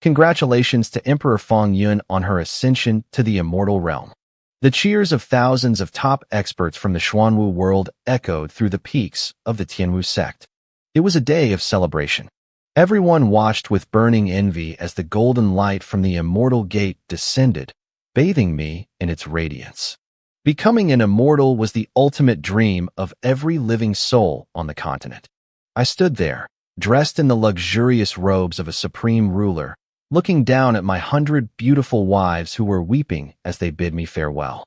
Congratulations to Emperor Feng Yun on her ascension to the immortal realm. The cheers of thousands of top experts from the Xuanwu world echoed through the peaks of the Tianwu sect. It was a day of celebration. Everyone watched with burning envy as the golden light from the immortal gate descended, bathing me in its radiance. Becoming an immortal was the ultimate dream of every living soul on the continent. I stood there, dressed in the luxurious robes of a supreme ruler, looking down at my 100 beautiful wives who were weeping as they bid me farewell.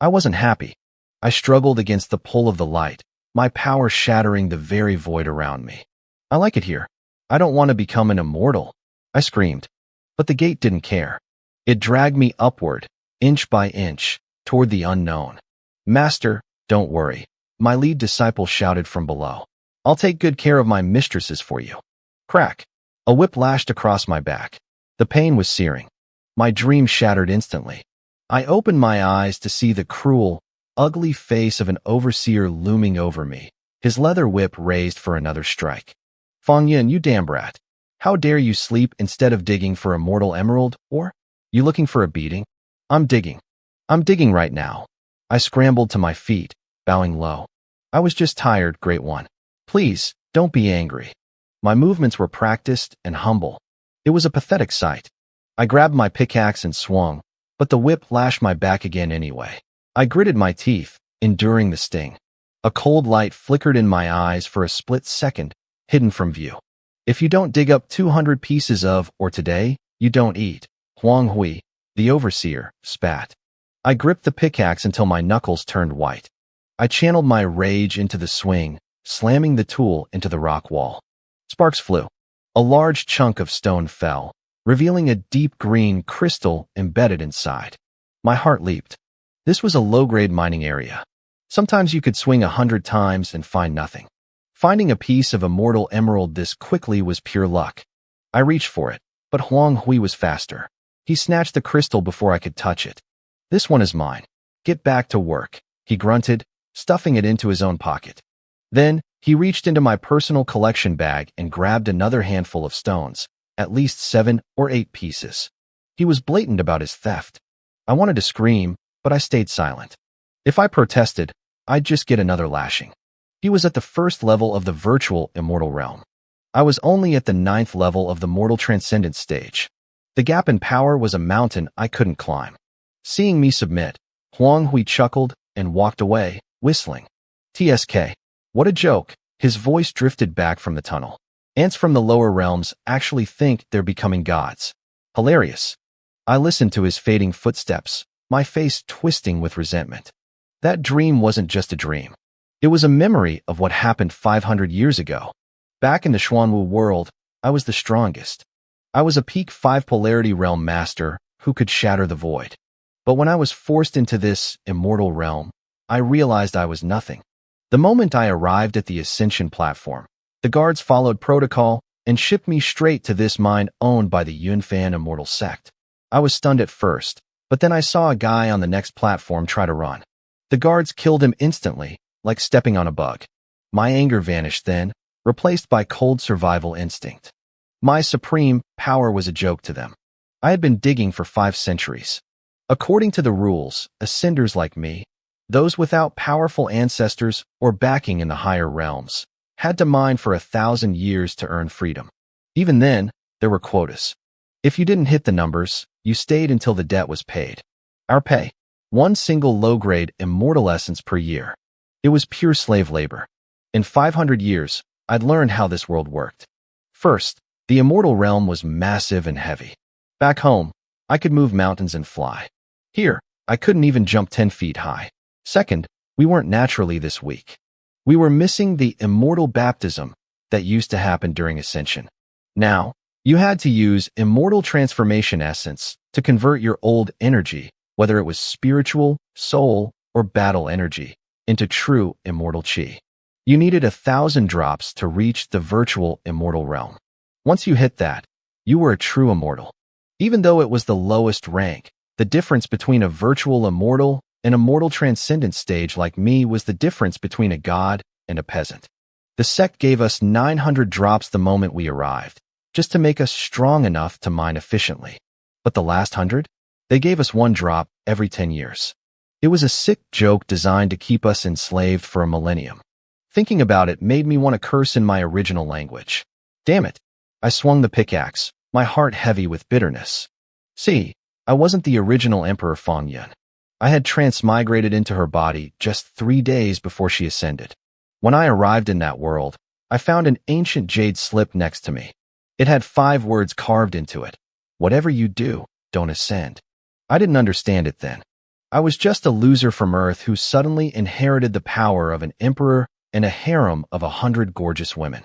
I wasn't happy. I struggled against the pull of the light, my power shattering the very void around me. I like it here. I don't want to become an immortal, I screamed. But the gate didn't care. It dragged me upward, inch by inch, toward the unknown. Master, don't worry, my lead disciple shouted from below. I'll take good care of my mistresses for you. Crack. A whip lashed across my back. The pain was searing. My dream shattered instantly. I opened my eyes to see the cruel, ugly face of an overseer looming over me, his leather whip raised for another strike. Feng Yun, you damn brat. How dare you sleep instead of digging for a mortal emerald, or? You looking for a beating? I'm digging. I'm digging right now. I scrambled to my feet, bowing low. I was just tired, Great One. Please, don't be angry. My movements were practiced and humble. It was a pathetic sight. I grabbed my pickaxe and swung, but the whip lashed my back again anyway. I gritted my teeth, enduring the sting. A cold light flickered in my eyes for a split second, hidden from view. If you don't dig up 200 pieces of, or today, you don't eat. Huang Hui, the overseer, spat. I gripped the pickaxe until my knuckles turned white. I channeled my rage into the swing, slamming the tool into the rock wall. Sparks flew. A large chunk of stone fell, revealing a deep green crystal embedded inside. My heart leaped. This was a low-grade mining area. Sometimes you could swing 100 times and find nothing. Finding a piece of immortal emerald this quickly was pure luck. I reached for it, but Huang Hui was faster. He snatched the crystal before I could touch it. This one is mine. Get back to work, he grunted, stuffing it into his own pocket. Then, he reached into my personal collection bag and grabbed another handful of stones, at least 7 or 8 pieces. He was blatant about his theft. I wanted to scream, but I stayed silent. If I protested, I'd just get another lashing. He was at the first level of the virtual immortal realm. I was only at the 9th level of the mortal transcendence stage. The gap in power was a mountain I couldn't climb. Seeing me submit, Huang Hui chuckled and walked away, whistling. TSK. What a joke. His voice drifted back from the tunnel. Ants from the lower realms actually think they're becoming gods. Hilarious. I listened to his fading footsteps, my face twisting with resentment. That dream wasn't just a dream. It was a memory of what happened 500 years ago. Back in the Xuanwu world, I was the strongest. I was a peak 5 polarity realm master who could shatter the void. But when I was forced into this immortal realm, I realized I was nothing. The moment I arrived at the ascension platform, the guards followed protocol and shipped me straight to this mine owned by the Yunfan Immortal Sect. I was stunned at first, but then I saw a guy on the next platform try to run. The guards killed him instantly, like stepping on a bug. My anger vanished then, replaced by cold survival instinct. My supreme power was a joke to them. I had been digging for 5 centuries. According to the rules, ascenders like me, those without powerful ancestors or backing in the higher realms, had to mine for 1,000 years to earn freedom. Even then, there were quotas. If you didn't hit the numbers, you stayed until the debt was paid. Our pay, 1 single low-grade immortal essence per year. It was pure slave labor. In 500 years, I'd learned how this world worked. First, the immortal realm was massive and heavy. Back home, I could move mountains and fly. Here, I couldn't even jump 10 feet high. Second, we weren't naturally this weak. We were missing the immortal baptism that used to happen during ascension. Now, you had to use immortal transformation essence to convert your old energy, whether it was spiritual, soul, or battle energy, into true immortal chi. You needed 1,000 drops to reach the virtual immortal realm. Once you hit that, you were a true immortal. Even though it was the lowest rank, the difference between a virtual immortal and a mortal transcendent stage like me was the difference between a god and a peasant. The sect gave us 900 drops the moment we arrived, just to make us strong enough to mine efficiently. But the last 100? They gave us 1 drop every 10 years. It was a sick joke designed to keep us enslaved for a millennium. Thinking about it made me want to curse in my original language. Damn it. I swung the pickaxe, my heart heavy with bitterness. See, I wasn't the original Emperor Fong Yun. I had transmigrated into her body just 3 days before she ascended. When I arrived in that world, I found an ancient jade slip next to me. It had 5 words carved into it. Whatever you do, don't ascend. I didn't understand it then. I was just a loser from Earth who suddenly inherited the power of an emperor and a harem of 100 gorgeous women.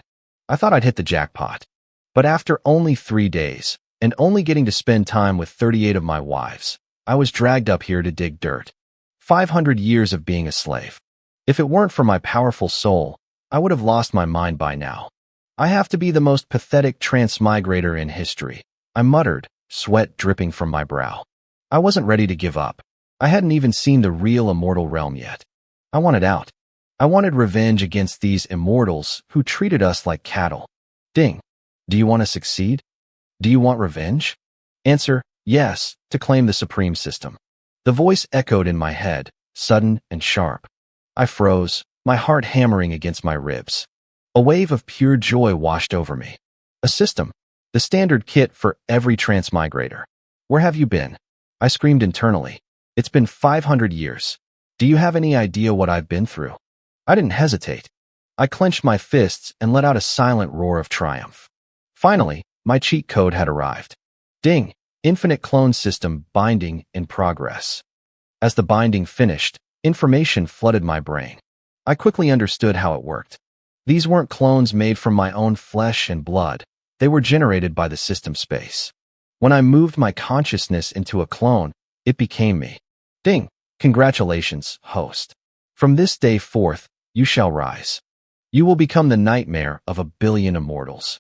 I thought I'd hit the jackpot. But after only 3 days, and only getting to spend time with 38 of my wives, I was dragged up here to dig dirt. 500 years of being a slave. If it weren't for my powerful soul, I would have lost my mind by now. I have to be the most pathetic transmigrator in history, I muttered, sweat dripping from my brow. I wasn't ready to give up. I hadn't even seen the real immortal realm yet. I wanted out. I wanted revenge against these immortals who treated us like cattle. Ding. Do you want to succeed? Do you want revenge? Answer, yes, to claim the supreme system. The voice echoed in my head, sudden and sharp. I froze, my heart hammering against my ribs. A wave of pure joy washed over me. A system. The standard kit for every transmigrator. Where have you been? I screamed internally. It's been 500 years. Do you have any idea what I've been through? I didn't hesitate. I clenched my fists and let out a silent roar of triumph. Finally, my cheat code had arrived. Ding! Infinite clone system binding in progress. As the binding finished, information flooded my brain. I quickly understood how it worked. These weren't clones made from my own flesh and blood. They were generated by the system space. When I moved my consciousness into a clone, it became me. Ding! Congratulations, host. From this day forth, you shall rise. You will become the nightmare of 1 billion immortals.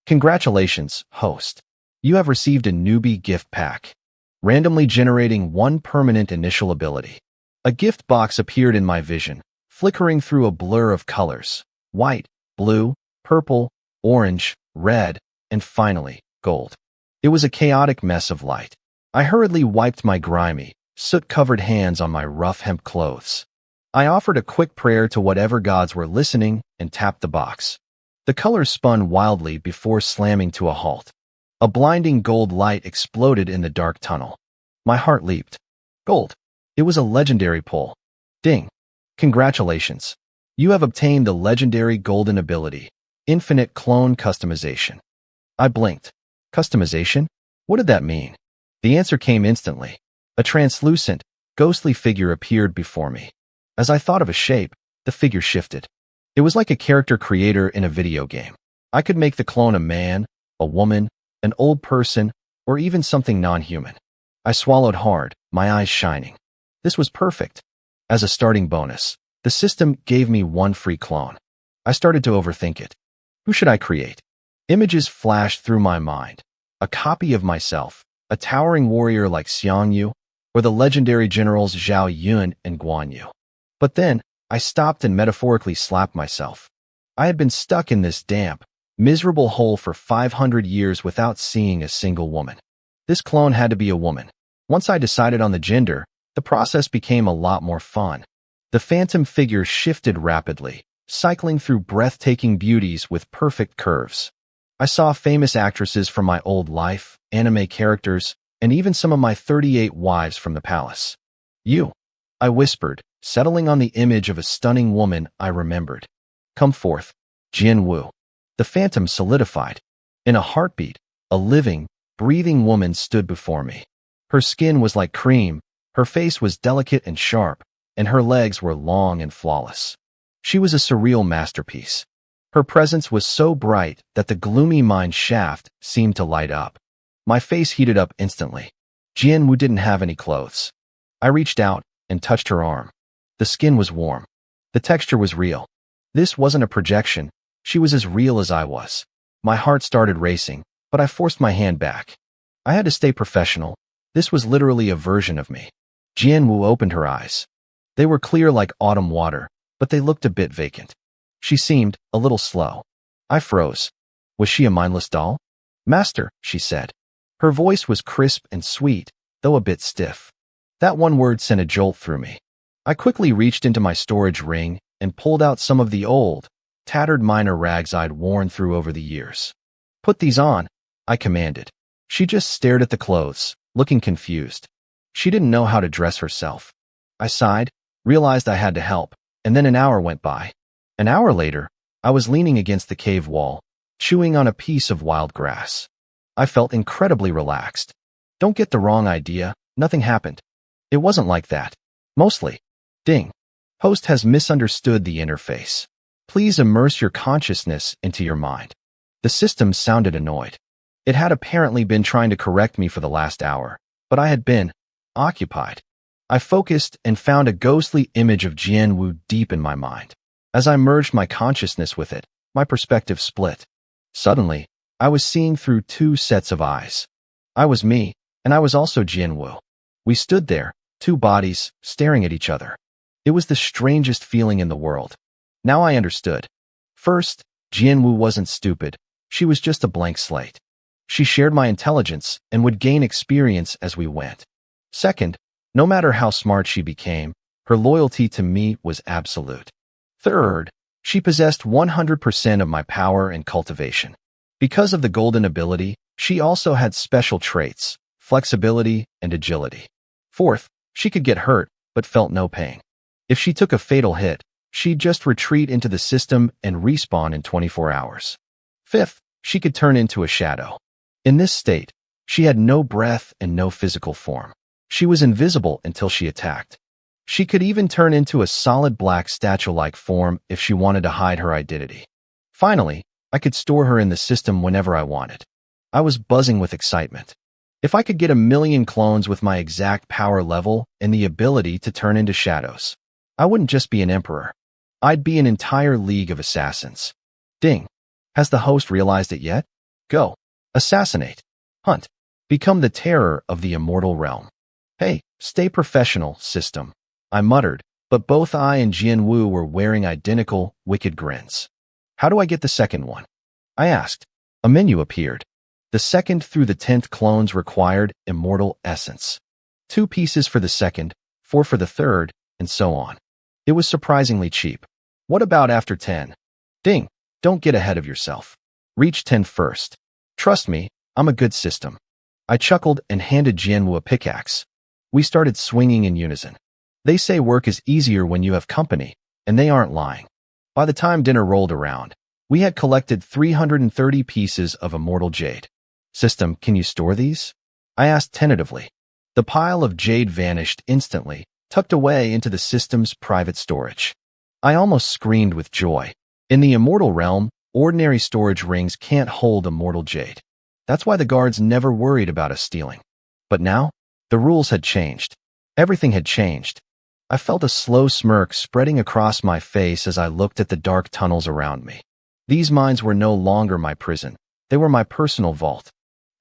Congratulations, host. You have received a newbie gift pack, randomly generating 1 permanent initial ability. A gift box appeared in my vision, flickering through a blur of colors: white, blue, purple, orange, red, and finally, gold. It was a chaotic mess of light. I hurriedly wiped my grimy, soot-covered hands on my rough hemp clothes. I offered a quick prayer to whatever gods were listening and tapped the box. The colors spun wildly before slamming to a halt. A blinding gold light exploded in the dark tunnel. My heart leaped. Gold. It was a legendary pull. Ding. Congratulations. You have obtained the legendary golden ability, Infinite Clone Customization. I blinked. Customization? What did that mean? The answer came instantly. A translucent, ghostly figure appeared before me. As I thought of a shape, the figure shifted. It was like a character creator in a video game. I could make the clone a man, a woman, an old person, or even something non-human. I swallowed hard, my eyes shining. This was perfect. As a starting bonus, the system gave me 1 free clone. I started to overthink it. Who should I create? Images flashed through my mind. A copy of myself, a towering warrior like Xiang Yu, or the legendary generals Zhao Yun and Guan Yu. But then, I stopped and metaphorically slapped myself. I had been stuck in this damp, miserable hole for 500 years without seeing a single woman. This clone had to be a woman. Once I decided on the gender, the process became a lot more fun. The phantom figure shifted rapidly, cycling through breathtaking beauties with perfect curves. I saw famous actresses from my old life, anime characters, and even some of my 38 wives from the palace. You, I whispered, settling on the image of a stunning woman I remembered. Come forth, Jian Wu. The phantom solidified. In a heartbeat, a living, breathing woman stood before me. Her skin was like cream, her face was delicate and sharp, and her legs were long and flawless. She was a surreal masterpiece. Her presence was so bright that the gloomy mine shaft seemed to light up. My face heated up instantly. Jian Wu didn't have any clothes. I reached out and touched her arm. The skin was warm. The texture was real. This wasn't a projection. She was as real as I was. My heart started racing, but I forced my hand back. I had to stay professional. This was literally a version of me. Jian Wu opened her eyes. They were clear like autumn water, but they looked a bit vacant. She seemed a little slow. I froze. Was she a mindless doll? Master, she said. Her voice was crisp and sweet, though a bit stiff. That one word sent a jolt through me. I quickly reached into my storage ring and pulled out some of the old, tattered minor rags I'd worn through over the years. Put these on, I commanded. She just stared at the clothes, looking confused. She didn't know how to dress herself. I sighed, realized I had to help, and then an hour went by. An hour later, I was leaning against the cave wall, chewing on a piece of wild grass. I felt incredibly relaxed. Don't get the wrong idea, nothing happened. It wasn't like that. Mostly. Ding. Host has misunderstood the interface. Please immerse your consciousness into your mind. The system sounded annoyed. It had apparently been trying to correct me for the last hour, but I had been occupied. I focused and found a ghostly image of Jianwu deep in my mind. As I merged my consciousness with it, my perspective split. Suddenly, I was seeing through two sets of eyes. I was me, and I was also Jianwu. We stood there, two bodies, staring at each other. It was the strangest feeling in the world. Now I understood. First, Jianwu wasn't stupid. She was just a blank slate. She shared my intelligence and would gain experience as we went. Second, no matter how smart she became, her loyalty to me was absolute. Third, she possessed 100% of my power and cultivation. Because of the golden ability, she also had special traits, flexibility, and agility. Fourth, she could get hurt, but felt no pain. If she took a fatal hit, she'd just retreat into the system and respawn in 24 hours. Fifth, she could turn into a shadow. In this state, she had no breath and no physical form. She was invisible until she attacked. She could even turn into a solid black statue-like form if she wanted to hide her identity. Finally, I could store her in the system whenever I wanted. I was buzzing with excitement. If I could get 1,000,000 clones with my exact power level and the ability to turn into shadows, I wouldn't just be an emperor. I'd be an entire league of assassins. Ding. Has the host realized it yet? Go. Assassinate. Hunt. Become the terror of the immortal realm. Hey, stay professional, system. I muttered, but both I and Jianwu were wearing identical, wicked grins. How do I get the second one? I asked. A menu appeared. The second through the 10th clones required immortal essence. 2 pieces for the second, 4 for the third, and so on. It was surprisingly cheap. What about after 10? Ding. Don't get ahead of yourself. Reach 10 first. Trust me, I'm a good system. I chuckled and handed Jianwu a pickaxe. We started swinging in unison. They say work is easier when you have company, and they aren't lying. By the time dinner rolled around, we had collected 330 pieces of immortal jade. System, can you store these? I asked tentatively. The pile of jade vanished instantly, tucked away into the system's private storage. I almost screamed with joy. In the immortal realm, ordinary storage rings can't hold immortal jade. That's why the guards never worried about us stealing. But now, the rules had changed. Everything had changed. I felt a slow smirk spreading across my face as I looked at the dark tunnels around me. These mines were no longer my prison. They were my personal vault.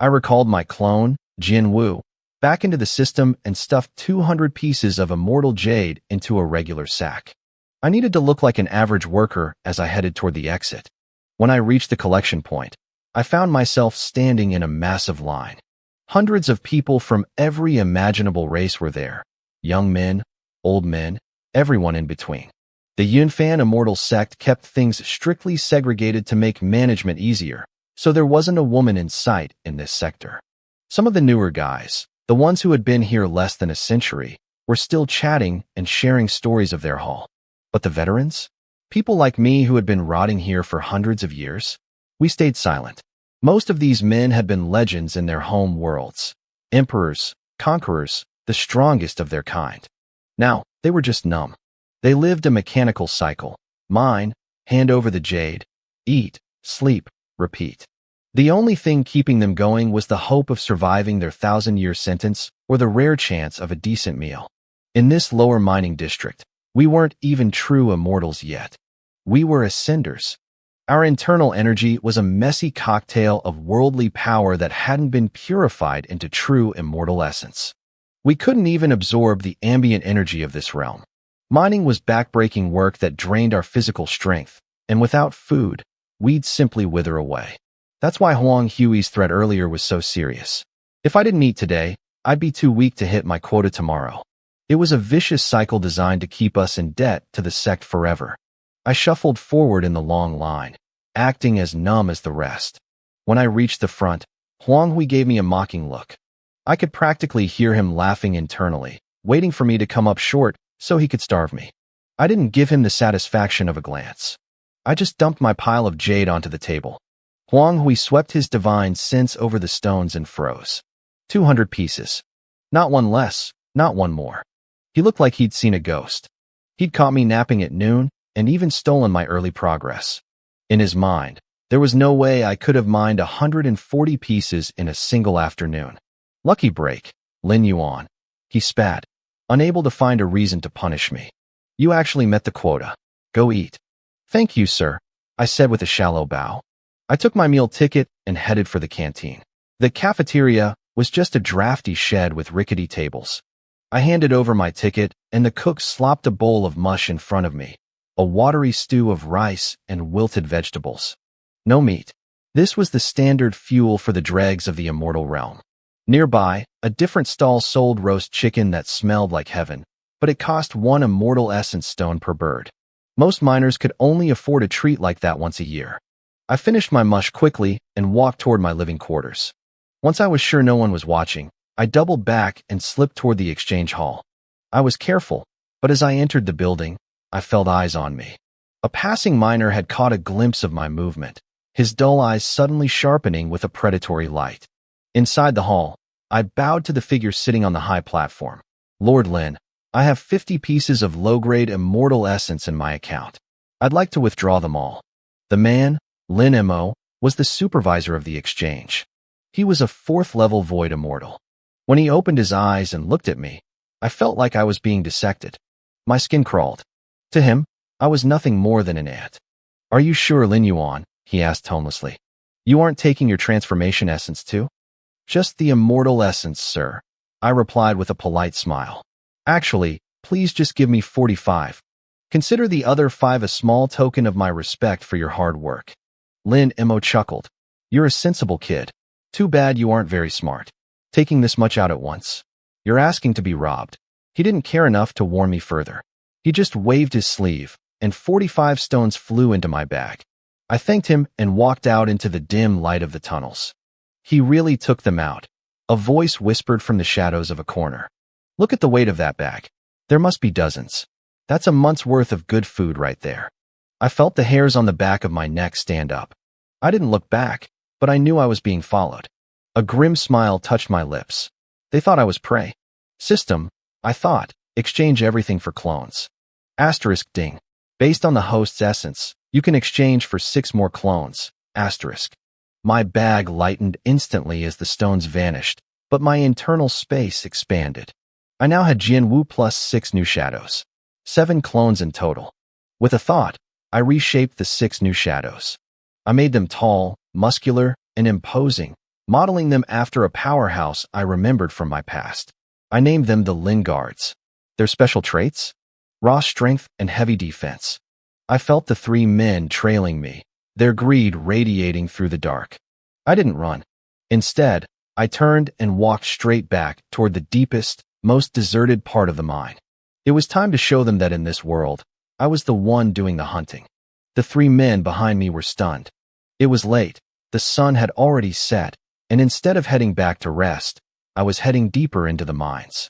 I recalled my clone, Jianwu, back into the system and stuffed 200 pieces of immortal jade into a regular sack. I needed to look like an average worker as I headed toward the exit. When I reached the collection point, I found myself standing in a massive line. Hundreds of people from every imaginable race were there. Young men, old men, everyone in between. The Yunfan Immortal Sect kept things strictly segregated to make management easier, so there wasn't a woman in sight in this sector. Some of the newer guys, the ones who had been here less than a century, were still chatting and sharing stories of their haul. But the veterans? People like me who had been rotting here for hundreds of years? We stayed silent. Most of these men had been legends in their home worlds. Emperors, conquerors, the strongest of their kind. Now, they were just numb. They lived a mechanical cycle. Mine, hand over the jade, eat, sleep, repeat. The only thing keeping them going was the hope of surviving their 1,000-year sentence or the rare chance of a decent meal. In this lower mining district, we weren't even true immortals yet. We were ascenders. Our internal energy was a messy cocktail of worldly power that hadn't been purified into true immortal essence. We couldn't even absorb the ambient energy of this realm. Mining was backbreaking work that drained our physical strength, and without food, we'd simply wither away. That's why Huang Hui's threat earlier was so serious. If I didn't eat today, I'd be too weak to hit my quota tomorrow. It was a vicious cycle designed to keep us in debt to the sect forever. I shuffled forward in the long line, acting as numb as the rest. When I reached the front, Huang Hui gave me a mocking look. I could practically hear him laughing internally, waiting for me to come up short so he could starve me. I didn't give him the satisfaction of a glance. I just dumped my pile of jade onto the table. Huang Hui swept his divine sense over the stones and froze. 200 pieces. Not one less, not one more. He looked like he'd seen a ghost. He'd caught me napping at noon and even stolen my early progress. In his mind, there was no way I could have mined 140 pieces in a single afternoon. Lucky break, Lin Yuan. He spat, unable to find a reason to punish me. You actually met the quota. Go eat. Thank you, sir, I said with a shallow bow. I took my meal ticket and headed for the canteen. The cafeteria was just a drafty shed with rickety tables. I handed over my ticket, and the cook slopped a bowl of mush in front of me, a watery stew of rice and wilted vegetables. No meat. This was the standard fuel for the dregs of the immortal realm. Nearby, a different stall sold roast chicken that smelled like heaven, but it cost 1 immortal essence stone per bird. Most miners could only afford a treat like that once a year. I finished my mush quickly and walked toward my living quarters. Once I was sure no one was watching, I doubled back and slipped toward the exchange hall. I was careful, but as I entered the building, I felt eyes on me. A passing miner had caught a glimpse of my movement, his dull eyes suddenly sharpening with a predatory light. Inside the hall, I bowed to the figure sitting on the high platform. Lord Lin, I have 50 pieces of low-grade immortal essence in my account. I'd like to withdraw them all. The man, Lin Mo, was the supervisor of the exchange. He was a 4th-level void immortal. When he opened his eyes and looked at me, I felt like I was being dissected. My skin crawled. To him, I was nothing more than an ant. Are you sure, Lin Yuan? He asked tonelessly. You aren't taking your transformation essence too? Just the immortal essence, sir, I replied with a polite smile. Actually, please just give me 45. Consider the other 5 a small token of my respect for your hard work. Lin Mo chuckled. You're a sensible kid. Too bad you aren't very smart. Taking this much out at once. You're asking to be robbed. He didn't care enough to warn me further. He just waved his sleeve, and 45 stones flew into my bag. I thanked him and walked out into the dim light of the tunnels. He really took them out. A voice whispered from the shadows of a corner. Look at the weight of that bag. There must be dozens. That's a month's worth of good food right there. I felt the hairs on the back of my neck stand up. I didn't look back, but I knew I was being followed. A grim smile touched my lips. They thought I was prey. System, I thought, exchange everything for clones. Asterisk ding. Based on the host's essence, you can exchange for 6 more clones. Asterisk. My bag lightened instantly as the stones vanished, but my internal space expanded. I now had Jianwu plus 6 new shadows. 7 clones in total. With a thought, I reshaped the 6 new shadows. I made them tall, muscular, and imposing, modeling them after a powerhouse I remembered from my past. I named them the Lin Guards. Their special traits? Raw strength and heavy defense. I felt the 3 men trailing me, their greed radiating through the dark. I didn't run. Instead, I turned and walked straight back toward the deepest, most deserted part of the mine. It was time to show them that in this world, I was the one doing the hunting. The 3 men behind me were stunned. It was late, the sun had already set, and instead of heading back to rest, I was heading deeper into the mines.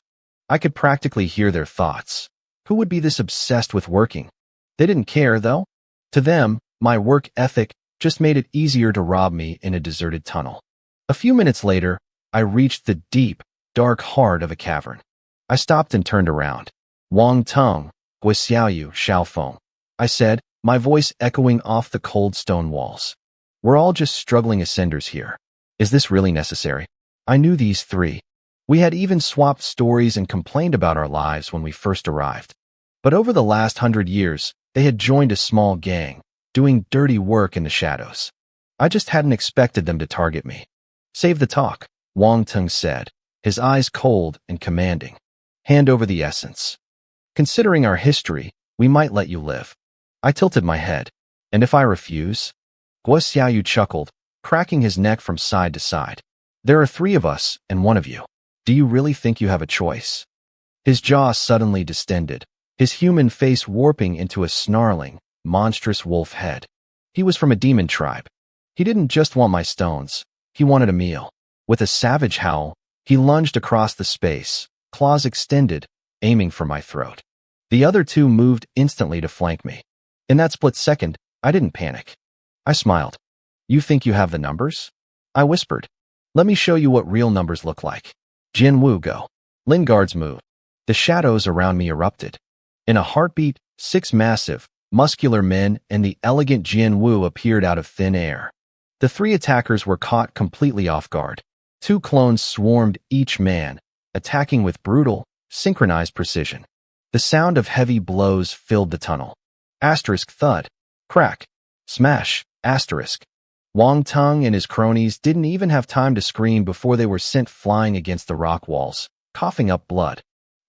I could practically hear their thoughts. Who would be this obsessed with working? They didn't care, though. To them, my work ethic just made it easier to rob me in a deserted tunnel. A few minutes later, I reached the deep, dark heart of a cavern. I stopped and turned around. Wang Teng, Guixiaoyu Xiaofeng, I said, my voice echoing off the cold stone walls. We're all just struggling ascenders here. Is this really necessary? I knew these 3. We had even swapped stories and complained about our lives when we first arrived. But over the last 100 years, they had joined a small gang, doing dirty work in the shadows. I just hadn't expected them to target me. Save the talk, Wang Teng said, his eyes cold and commanding. Hand over the essence. Considering our history, we might let you live. I tilted my head. And if I refuse? Guo Xiaoyu chuckled, cracking his neck from side to side. There are 3 of us and 1 of you. Do you really think you have a choice? His jaw suddenly distended, his human face warping into a snarling, monstrous wolf head. He was from a demon tribe. He didn't just want my stones. He wanted a meal. With a savage howl, he lunged across the space, claws extended, aiming for my throat. The other 2 moved instantly to flank me. In that split second, I didn't panic. I smiled. You think you have the numbers? I whispered. Let me show you what real numbers look like. Jin Wu go. Lingard's move. The shadows around me erupted. In a heartbeat, 6 massive, muscular men and the elegant Jin Wu appeared out of thin air. The 3 attackers were caught completely off guard. 2 clones swarmed each man, attacking with brutal, synchronized precision. The sound of heavy blows filled the tunnel. Asterisk thud. Crack. Smash. Asterisk. Wang Tung and his cronies didn't even have time to scream before they were sent flying against the rock walls, coughing up blood.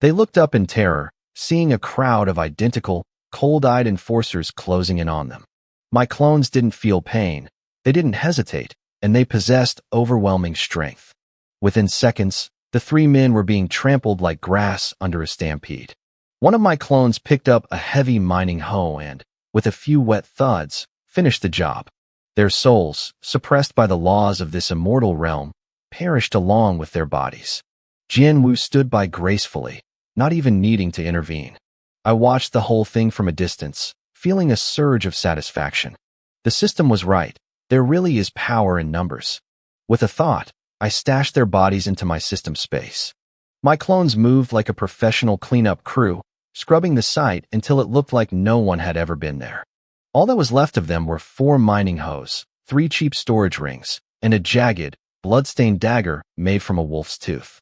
They looked up in terror, seeing a crowd of identical, cold-eyed enforcers closing in on them. My clones didn't feel pain, they didn't hesitate, and they possessed overwhelming strength. Within seconds, the 3 men were being trampled like grass under a stampede. One of my clones picked up a heavy mining hoe and, with a few wet thuds, finished the job. Their souls, suppressed by the laws of this immortal realm, perished along with their bodies. Jin Wu stood by gracefully, not even needing to intervene. I watched the whole thing from a distance, feeling a surge of satisfaction. The system was right. There really is power in numbers. With a thought, I stashed their bodies into my system space. My clones moved like a professional cleanup crew, scrubbing the site until it looked like no one had ever been there. All that was left of them were 4 mining hoes, 3 cheap storage rings, and a jagged, blood-stained dagger made from a wolf's tooth.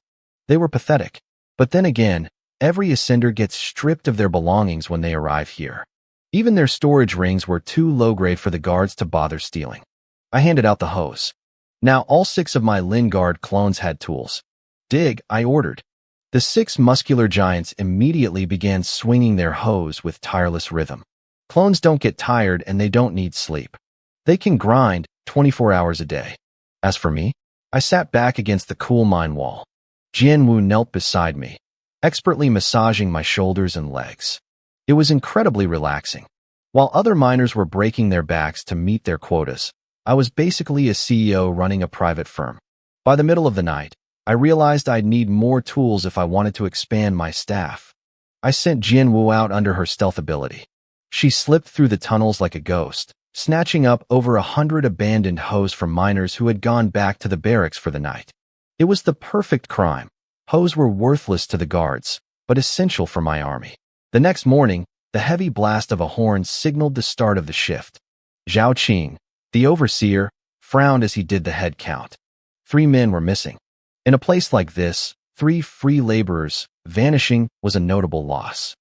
They were pathetic. But then again, every ascender gets stripped of their belongings when they arrive here. Even their storage rings were too low-grade for the guards to bother stealing. I handed out the hose. Now all 6 of my Lingard clones had tools. Dig, I ordered. The 6 muscular giants immediately began swinging their hoes with tireless rhythm. Clones don't get tired and they don't need sleep. They can grind 24 hours a day. As for me, I sat back against the cool mine wall. Jin Wu knelt beside me, expertly massaging my shoulders and legs. It was incredibly relaxing. While other miners were breaking their backs to meet their quotas, I was basically a CEO running a private firm. By the middle of the night, I realized I'd need more tools if I wanted to expand my staff. I sent Jin Wu out under her stealth ability. She slipped through the tunnels like a ghost, snatching up over 100 abandoned hoes from miners who had gone back to the barracks for the night. It was the perfect crime. Hoes were worthless to the guards, but essential for my army. The next morning, the heavy blast of a horn signaled the start of the shift. Zhao Qing, the overseer, frowned as he did the head count. 3 men were missing. In a place like this, 3 free laborers vanishing was a notable loss.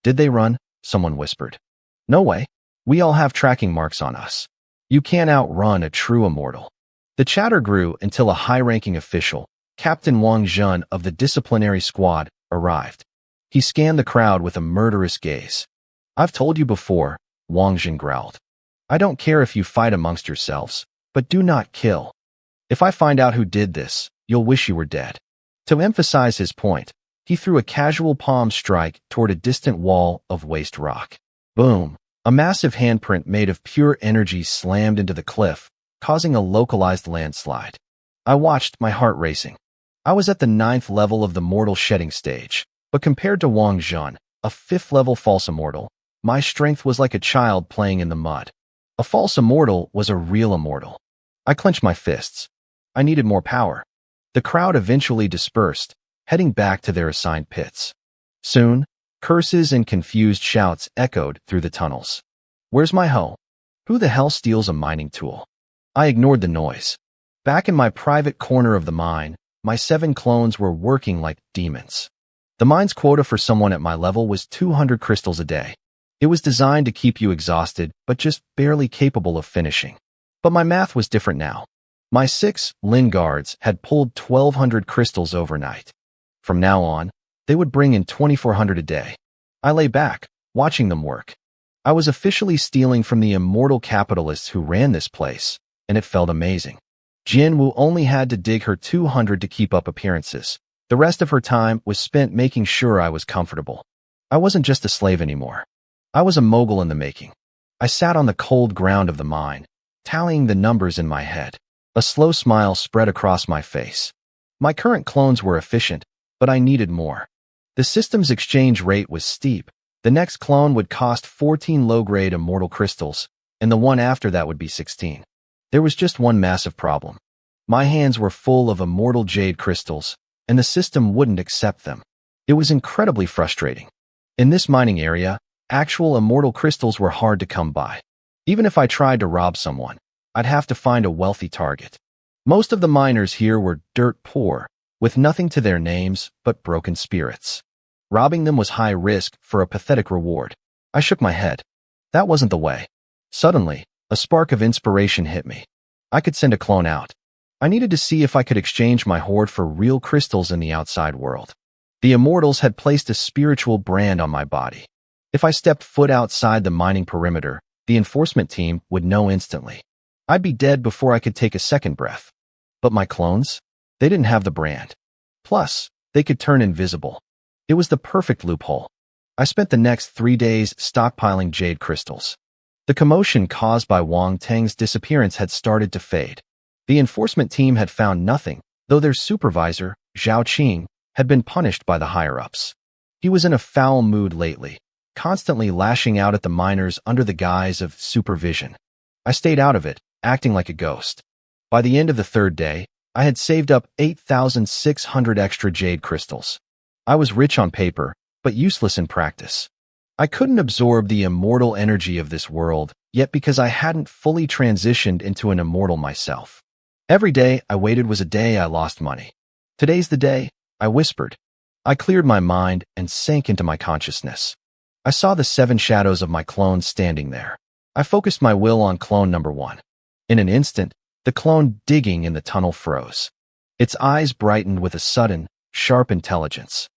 Did they run? Someone whispered. No way. We all have tracking marks on us. You can't outrun a true immortal. The chatter grew until a high-ranking official, Captain Wang Zhen of the disciplinary squad, arrived. He scanned the crowd with a murderous gaze. I've told you before, Wang Zhen growled. I don't care if you fight amongst yourselves, but do not kill. If I find out who did this, you'll wish you were dead. To emphasize his point, he threw a casual palm strike toward a distant wall of waste rock. Boom! A massive handprint made of pure energy slammed into the cliff, causing a localized landslide. I watched, my heart racing. I was at the 9th level of the mortal shedding stage, but compared to Wang Zhen, a 5th level false immortal, my strength was like a child playing in the mud. A false immortal was a real immortal. I clenched my fists. I needed more power. The crowd eventually dispersed, heading back to their assigned pits. Soon, curses and confused shouts echoed through the tunnels. Where's my hoe? Who the hell steals a mining tool? I ignored the noise. Back in my private corner of the mine, my 7 clones were working like demons. The mine's quota for someone at my level was 200 crystals a day. It was designed to keep you exhausted, but just barely capable of finishing. But my math was different now. My 6 Lin guards had pulled 1,200 crystals overnight. From now on, they would bring in 2,400 a day. I lay back, watching them work. I was officially stealing from the immortal capitalists who ran this place, and it felt amazing. Jianwu only had to dig her 200 to keep up appearances. The rest of her time was spent making sure I was comfortable. I wasn't just a slave anymore. I was a mogul in the making. I sat on the cold ground of the mine, tallying the numbers in my head. A slow smile spread across my face. My current clones were efficient, but I needed more. The system's exchange rate was steep. The next clone would cost 14 low-grade immortal crystals, and the one after that would be 16. There was just one massive problem. My hands were full of immortal jade crystals, and the system wouldn't accept them. It was incredibly frustrating. In this mining area, actual immortal crystals were hard to come by. Even if I tried to rob someone, I'd have to find a wealthy target. Most of the miners here were dirt poor, with nothing to their names but broken spirits. Robbing them was high risk for a pathetic reward. I shook my head. That wasn't the way. Suddenly, a spark of inspiration hit me. I could send a clone out. I needed to see if I could exchange my hoard for real crystals in the outside world. The immortals had placed a spiritual brand on my body. If I stepped foot outside the mining perimeter, the enforcement team would know instantly. I'd be dead before I could take a second breath. But my clones? They didn't have the brand. Plus, they could turn invisible. It was the perfect loophole. I spent the next 3 days stockpiling jade crystals. The commotion caused by Wang Teng's disappearance had started to fade. The enforcement team had found nothing, though their supervisor, Zhao Qing, had been punished by the higher-ups. He was in a foul mood lately, constantly lashing out at the miners under the guise of supervision. I stayed out of it, acting like a ghost. By the end of the 3rd day, I had saved up 8,600 extra jade crystals. I was rich on paper, but useless in practice. I couldn't absorb the immortal energy of this world, yet because I hadn't fully transitioned into an immortal myself. Every day I waited was a day I lost money. Today's the day, I whispered. I cleared my mind and sank into my consciousness. I saw the 7 shadows of my clones standing there. I focused my will on clone number 1. In an instant, the clone digging in the tunnel froze. Its eyes brightened with a sudden, sharp intelligence.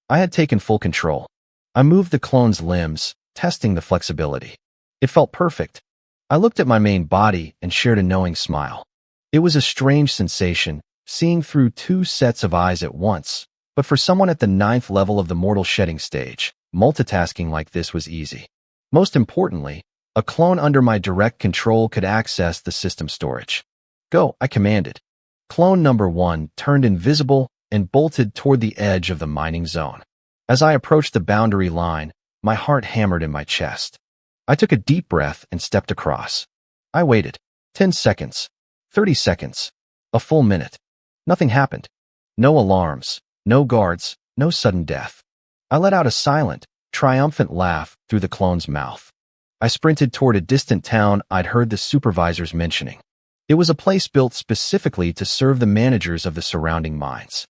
I had taken full control. I moved the clone's limbs, testing the flexibility. It felt perfect. I looked at my main body and shared a knowing smile. It was a strange sensation, seeing through 2 sets of eyes at once, but for someone at the 9th level of the mortal shedding stage, multitasking like this was easy. Most importantly, a clone under my direct control could access the system storage. Go, I commanded. Clone number 1 turned invisible and bolted toward the edge of the mining zone. As I approached the boundary line, my heart hammered in my chest. I took a deep breath and stepped across. I waited. 10 seconds. 30 seconds. A full minute. Nothing happened. No alarms, no guards, no sudden death. I let out a silent, triumphant laugh through the clone's mouth. I sprinted toward a distant town I'd heard the supervisors mentioning. It was a place built specifically to serve the managers of the surrounding mines.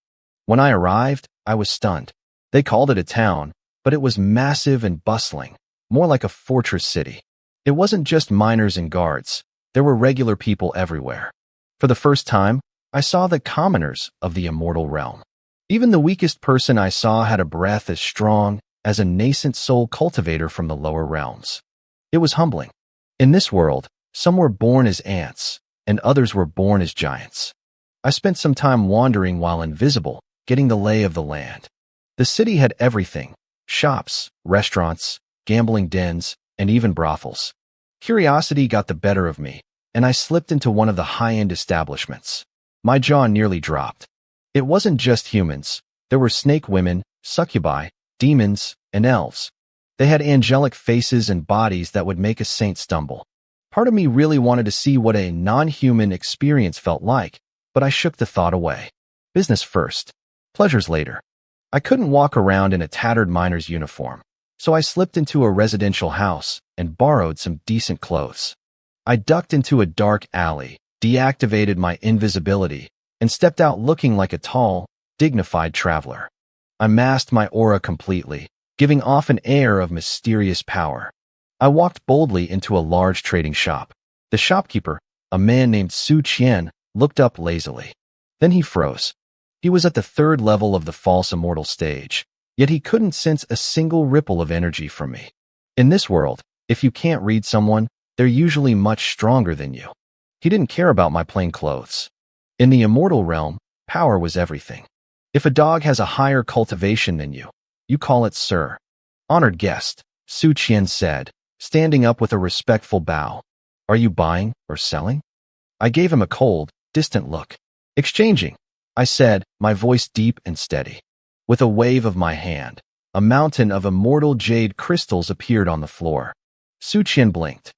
When I arrived, I was stunned. They called it a town, but it was massive and bustling, more like a fortress city. It wasn't just miners and guards. There were regular people everywhere. For the first time, I saw the commoners of the immortal realm. Even the weakest person I saw had a breath as strong as a nascent soul cultivator from the lower realms. It was humbling. In this world, some were born as ants, and others were born as giants. I spent some time wandering while invisible, getting the lay of the land. The city had everything: shops, restaurants, gambling dens, and even brothels. Curiosity got the better of me, and I slipped into one of the high-end establishments. My jaw nearly dropped. It wasn't just humans. There were snake women, succubi, demons, and elves. They had angelic faces and bodies that would make a saint stumble. Part of me really wanted to see what a non-human experience felt like, but I shook the thought away. Business first. Pleasures later. I couldn't walk around in a tattered miner's uniform, so I slipped into a residential house and borrowed some decent clothes. I ducked into a dark alley, deactivated my invisibility, and stepped out looking like a tall, dignified traveler. I masked my aura completely, giving off an air of mysterious power. I walked boldly into a large trading shop. The shopkeeper, a man named Su Qian, looked up lazily. Then he froze. He was at the 3rd level of the false immortal stage, yet he couldn't sense a single ripple of energy from me. In this world, if you can't read someone, they're usually much stronger than you. He didn't care about my plain clothes. In the immortal realm, power was everything. If a dog has a higher cultivation than you call it sir. Honored guest, Su Qian said, standing up with a respectful bow. Are you buying or selling? I gave him a cold, distant look. Exchanging, I said, my voice deep and steady. With a wave of my hand, a mountain of immortal jade crystals appeared on the floor. Su Qian blinked.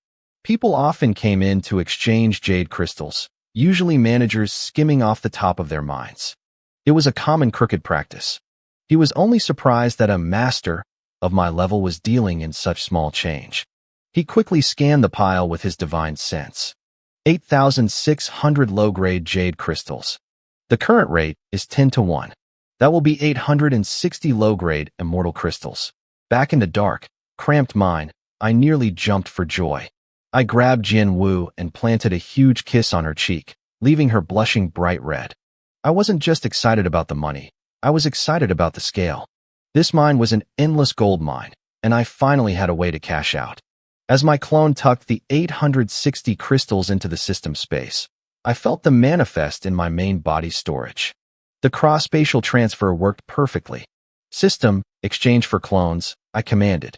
People often came in to exchange jade crystals, usually managers skimming off the top of their minds. It was a common crooked practice. He was only surprised that a master of my level was dealing in such small change. He quickly scanned the pile with his divine sense. 8,600 low-grade jade crystals. The current rate is 10-1. That will be 860 low-grade immortal crystals. Back in the dark, cramped mind, I nearly jumped for joy. I grabbed Jian Wu and planted a huge kiss on her cheek, leaving her blushing bright red. I wasn't just excited about the money. I was excited about the scale. This mine was an endless gold mine, and I finally had a way to cash out. As my clone tucked the 860 crystals into the system space, I felt them manifest in my main body storage. The cross-spatial transfer worked perfectly. System, exchange for clones, I commanded.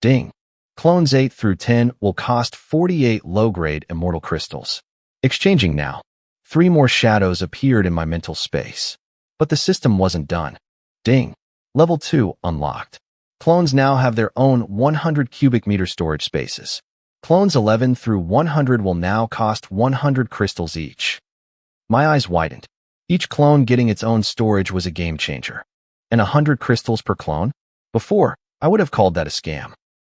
Ding. Clones 8 through 10 will cost 48 low-grade immortal crystals. Exchanging now. 3 more shadows appeared in my mental space. But the system wasn't done. Ding. Level 2 unlocked. Clones now have their own 100 cubic meter storage spaces. Clones 11 through 100 will now cost 100 crystals each. My eyes widened. Each clone getting its own storage was a game changer. And 100 crystals per clone? Before, I would have called that a scam.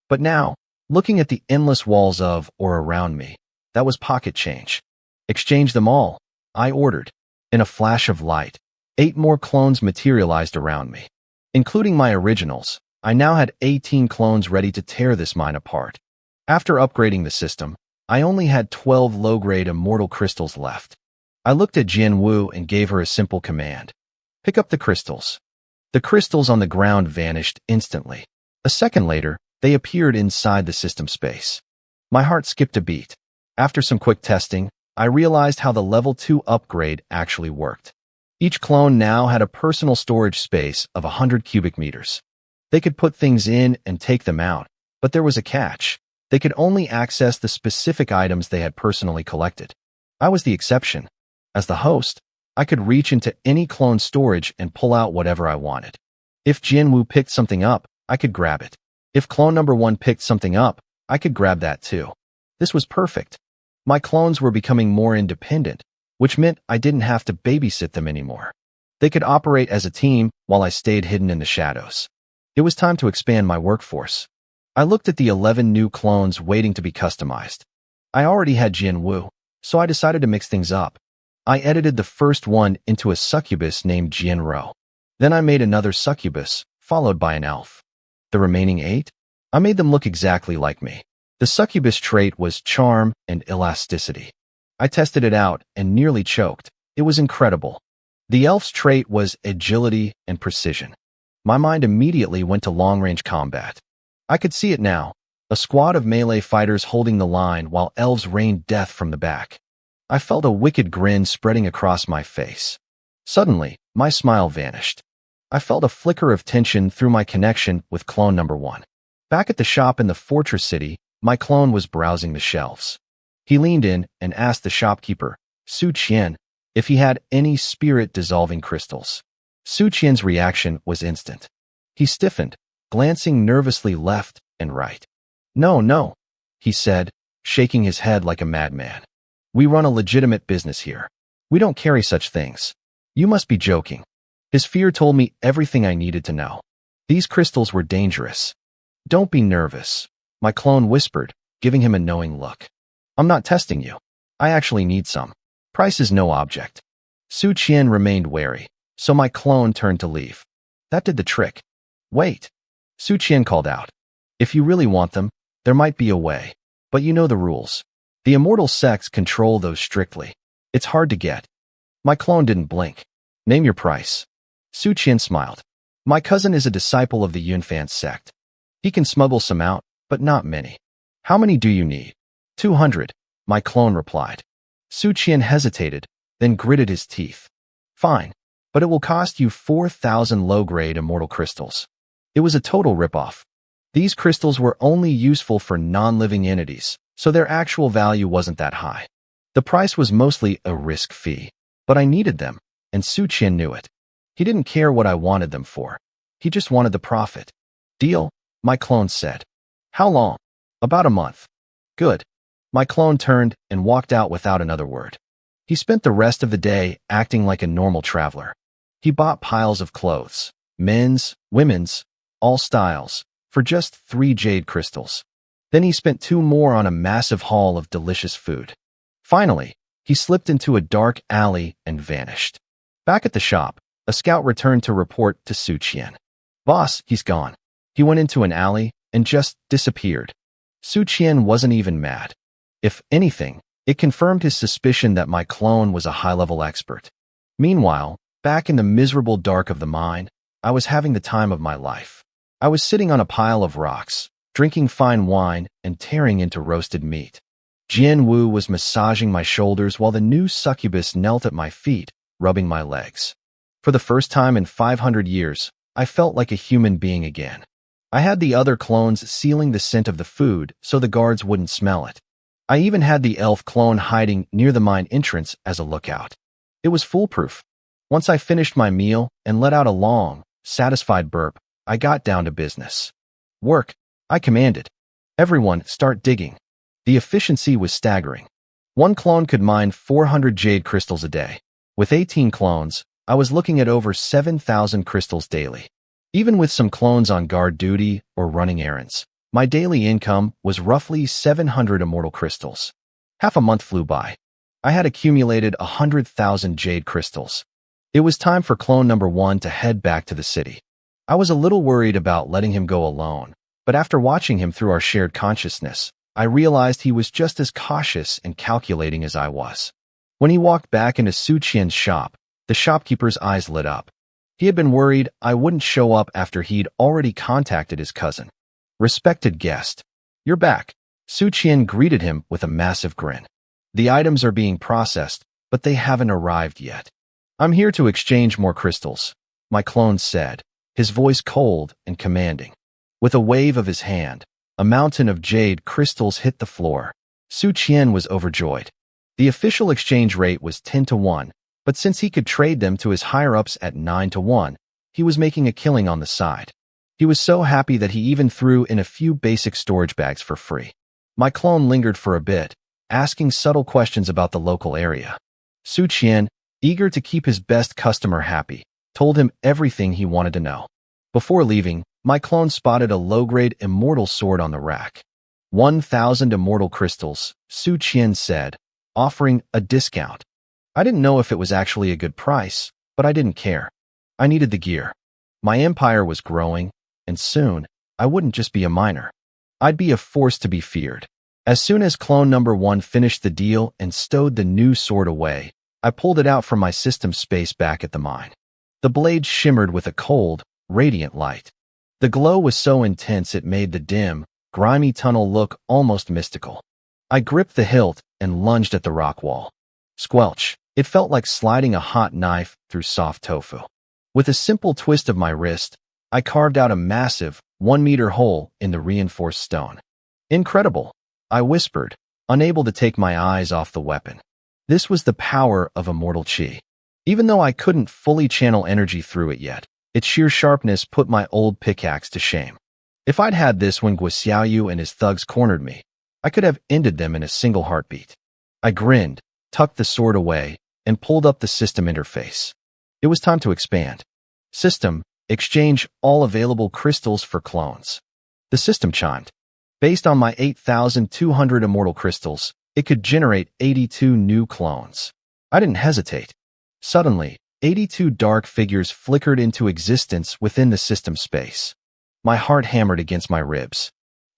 But now, looking at the endless walls of or around me, that was pocket change. Exchange them all, I ordered. In a flash of light, 8 more clones materialized around me. Including my originals, I now had 18 clones ready to tear this mine apart. After upgrading the system, I only had 12 low-grade immortal crystals left. I looked at Jian Wu and gave her a simple command. Pick up the crystals. The crystals on the ground vanished instantly. A second later, they appeared inside the system space. My heart skipped a beat. After some quick testing, I realized how the level 2 upgrade actually worked. Each clone now had a personal storage space of 100 cubic meters. They could put things in and take them out, but there was a catch. They could only access the specific items they had personally collected. I was the exception. As the host, I could reach into any clone storage and pull out whatever I wanted. If Jian Wu picked something up, I could grab it. If clone number 1 picked something up, I could grab that too. This was perfect. My clones were becoming more independent, which meant I didn't have to babysit them anymore. They could operate as a team while I stayed hidden in the shadows. It was time to expand my workforce. I looked at the 11 new clones waiting to be customized. I already had Jian Wu, so I decided to mix things up. I edited the first one into a succubus named Jianro. Then I made another succubus, followed by an elf. The remaining 8? I made them look exactly like me. The succubus trait was charm and elasticity. I tested it out and nearly choked. It was incredible. The elf's trait was agility and precision. My mind immediately went to long-range combat. I could see it now, a squad of melee fighters holding the line while elves rained death from the back. I felt a wicked grin spreading across my face. Suddenly, my smile vanished. I felt a flicker of tension through my connection with clone number 1. Back at the shop in the fortress city, my clone was browsing the shelves. He leaned in and asked the shopkeeper, Su Qian, if he had any spirit-dissolving crystals. Su Qian's reaction was instant. He stiffened, glancing nervously left and right. No, he said, shaking his head like a madman. We run a legitimate business here. We don't carry such things. You must be joking. His fear told me everything I needed to know. These crystals were dangerous. Don't be nervous, my clone whispered, giving him a knowing look. I'm not testing you. I actually need some. Price is no object. Su Qian remained wary, so my clone turned to leave. That did the trick. Wait. Su Qian called out. If you really want them, there might be a way. But you know the rules. The immortal sects control those strictly. It's hard to get. My clone didn't blink. Name your price. Su Qian smiled. My cousin is a disciple of the Yunfan Sect. He can smuggle some out, but not many. How many do you need? 200, my clone replied. Su Qian hesitated, then gritted his teeth. Fine, but it will cost you 4,000 low-grade immortal crystals. It was a total ripoff. These crystals were only useful for non-living entities, so their actual value wasn't that high. The price was mostly a risk fee, but I needed them, and Su Qian knew it. He didn't care what I wanted them for. He just wanted the profit. Deal, my clone said. How long? About a month. Good. My clone turned and walked out without another word. He spent the rest of the day acting like a normal traveler. He bought piles of clothes, men's, women's, all styles, for just 3 jade crystals. Then he spent 2 more on a massive haul of delicious food. Finally, he slipped into a dark alley and vanished. Back at the shop, a scout returned to report to Su Qian. Boss, he's gone. He went into an alley and just disappeared. Su Qian wasn't even mad. If anything, it confirmed his suspicion that my clone was a high-level expert. Meanwhile, back in the miserable dark of the mine, I was having the time of my life. I was sitting on a pile of rocks, drinking fine wine and tearing into roasted meat. Jian Wu was massaging my shoulders while the new succubus knelt at my feet, rubbing my legs. For the first time in 500 years, I felt like a human being again. I had the other clones sealing the scent of the food so the guards wouldn't smell it. I even had the elf clone hiding near the mine entrance as a lookout. It was foolproof. Once I finished my meal and let out a long, satisfied burp, I got down to business. Work, I commanded. Everyone, start digging. The efficiency was staggering. One clone could mine 400 jade crystals a day. With 18 clones, I was looking at over 7,000 crystals daily. Even with some clones on guard duty or running errands, my daily income was roughly 700 immortal crystals. Half a month flew by. I had accumulated 100,000 jade crystals. It was time for clone number 1 to head back to the city. I was a little worried about letting him go alone, but after watching him through our shared consciousness, I realized he was just as cautious and calculating as I was. When he walked back into Su Qian's shop, the shopkeeper's eyes lit up. He had been worried I wouldn't show up after he'd already contacted his cousin. Respected guest, you're back. Su Qian greeted him with a massive grin. The items are being processed, but they haven't arrived yet. I'm here to exchange more crystals, my clone said, his voice cold and commanding. With a wave of his hand, a mountain of jade crystals hit the floor. Su Qian was overjoyed. The official exchange rate was 10-1, but since he could trade them to his higher-ups at 9-1, he was making a killing on the side. He was so happy that he even threw in a few basic storage bags for free. My clone lingered for a bit, asking subtle questions about the local area. Su Qian, eager to keep his best customer happy, told him everything he wanted to know. Before leaving, my clone spotted a low-grade immortal sword on the rack. 1,000 immortal crystals, Su Qian said, offering a discount. I didn't know if it was actually a good price, but I didn't care. I needed the gear. My empire was growing, and soon, I wouldn't just be a miner. I'd be a force to be feared. As soon as clone number 1 finished the deal and stowed the new sword away, I pulled it out from my system space back at the mine. The blade shimmered with a cold, radiant light. The glow was so intense it made the dim, grimy tunnel look almost mystical. I gripped the hilt and lunged at the rock wall. Squelch. It felt like sliding a hot knife through soft tofu. With a simple twist of my wrist, I carved out a massive, 1-meter hole in the reinforced stone. Incredible, I whispered, unable to take my eyes off the weapon. This was the power of immortal qi. Even though I couldn't fully channel energy through it yet, its sheer sharpness put my old pickaxe to shame. If I'd had this when Guo Xiaoyu and his thugs cornered me, I could have ended them in a single heartbeat. I grinned, tucked the sword away, and pulled up the system interface. It was time to expand. System, exchange all available crystals for clones. The system chimed. Based on my 8,200 immortal crystals, it could generate 82 new clones. I didn't hesitate. Suddenly, 82 dark figures flickered into existence within the system space. My heart hammered against my ribs.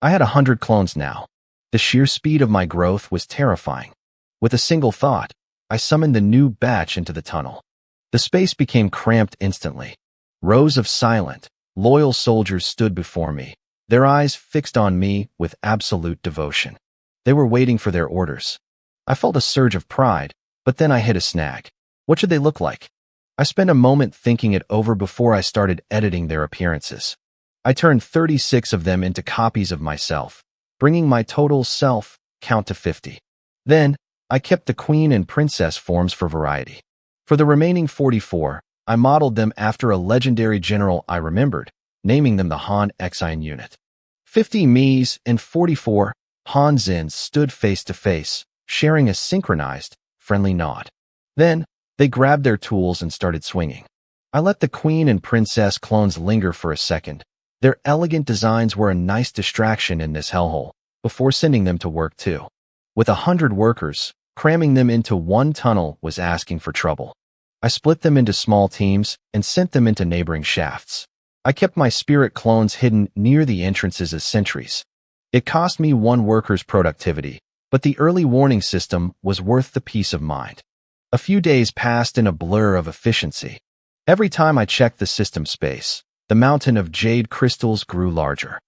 I had 100 clones now. The sheer speed of my growth was terrifying. With a single thought, I summoned the new batch into the tunnel. The space became cramped instantly. Rows of silent, loyal soldiers stood before me, their eyes fixed on me with absolute devotion. They were waiting for their orders. I felt a surge of pride, but But then I hit a snag. What should they look like? I spent a moment thinking it over before I started editing their appearances. I turned 36 of them into copies of myself, bringing my total self count to 50. Then, I kept the queen and princess forms for variety. For the remaining 44, I modeled them after a legendary general I remembered, naming them the Han Xin unit. 50 Mi's and 44 Han Zins stood face to face, sharing a synchronized, friendly nod. Then, they grabbed their tools and started swinging. I let the queen and princess clones linger for a second. Their elegant designs were a nice distraction in this hellhole, before sending them to work too. With 100 workers, cramming them into one tunnel was asking for trouble. I split them into small teams and sent them into neighboring shafts. I kept my spirit clones hidden near the entrances as sentries. It cost me one worker's productivity, but the early warning system was worth the peace of mind. A few days passed in a blur of efficiency. Every time I checked the system space, the mountain of jade crystals grew larger.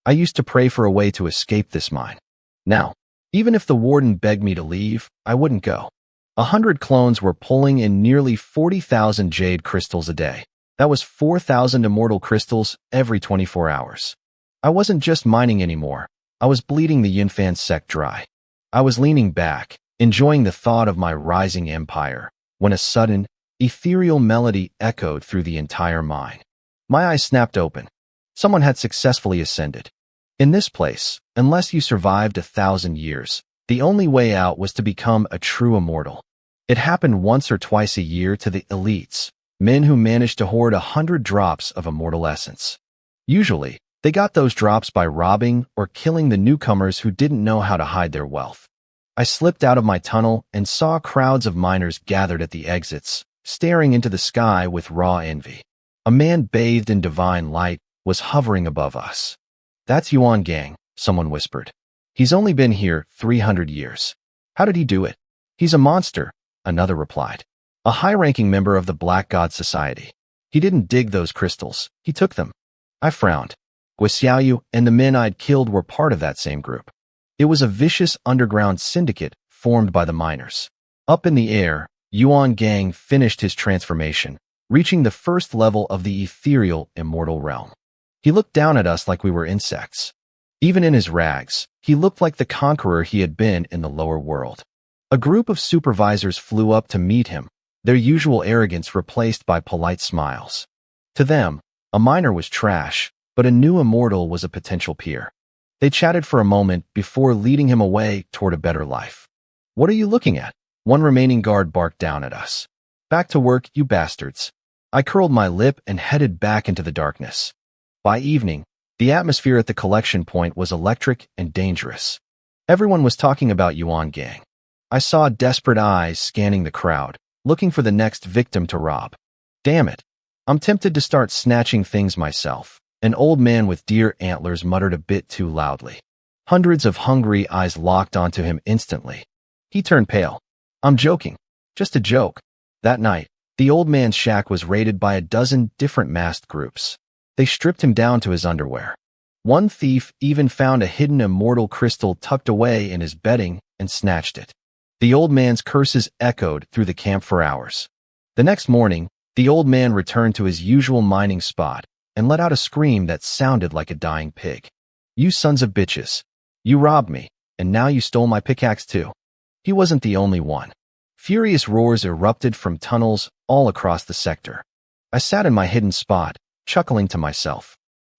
I used to pray for a way to escape this mine. Now, even if the warden begged me to leave, I wouldn't go. 100 clones were pulling in nearly 40,000 jade crystals a day. That was 4,000 immortal crystals every 24 hours. I wasn't just mining anymore. I was bleeding the Yunfan Sect dry. I was leaning back, enjoying the thought of my rising empire, when a sudden, ethereal melody echoed through the entire mine. My eyes snapped open. Someone had successfully ascended. In this place, unless you survived 1,000 years, the only way out was to become a true immortal. It happened once or twice a year to the elites, men who managed to hoard 100 drops of immortal essence. Usually, they got those drops by robbing or killing the newcomers who didn't know how to hide their wealth. I slipped out of my tunnel and saw crowds of miners gathered at the exits, staring into the sky with raw envy. A man bathed in divine light was hovering above us. "That's Yuan Gang," someone whispered. "He's only been here 300 years. How did he do it?" "He's a monster," another replied. "A high-ranking member of the Black God Society. He didn't dig those crystals, he took them." I frowned. Guixiaoyu and the men I'd killed were part of that same group. It was a vicious underground syndicate formed by the miners. Up in the air, Yuan Gang finished his transformation, reaching the first level of the ethereal immortal realm. He looked down at us like we were insects. Even in his rags, he looked like the conqueror he had been in the lower world. A group of supervisors flew up to meet him, their usual arrogance replaced by polite smiles. To them, a miner was trash, but a new immortal was a potential peer. They chatted for a moment before leading him away toward a better life. "What are you looking at?" One remaining guard barked down at us. "Back to work, you bastards." I curled my lip and headed back into the darkness. By evening, the atmosphere at the collection point was electric and dangerous. Everyone was talking about Yuan Gang. I saw desperate eyes scanning the crowd, looking for the next victim to rob. Damn it. I'm tempted to start snatching things myself. An old man with deer antlers muttered a bit too loudly. Hundreds of hungry eyes locked onto him instantly. He turned pale. "I'm joking. Just a joke." That night, the old man's shack was raided by a dozen different masked groups. They stripped him down to his underwear. One thief even found a hidden immortal crystal tucked away in his bedding and snatched it. The old man's curses echoed through the camp for hours. The next morning, the old man returned to his usual mining spot and let out a scream that sounded like a dying pig. "You sons of bitches. You robbed me, and now you stole my pickaxe too." He wasn't the only one. Furious roars erupted from tunnels all across the sector. I sat in my hidden spot, chuckling to myself.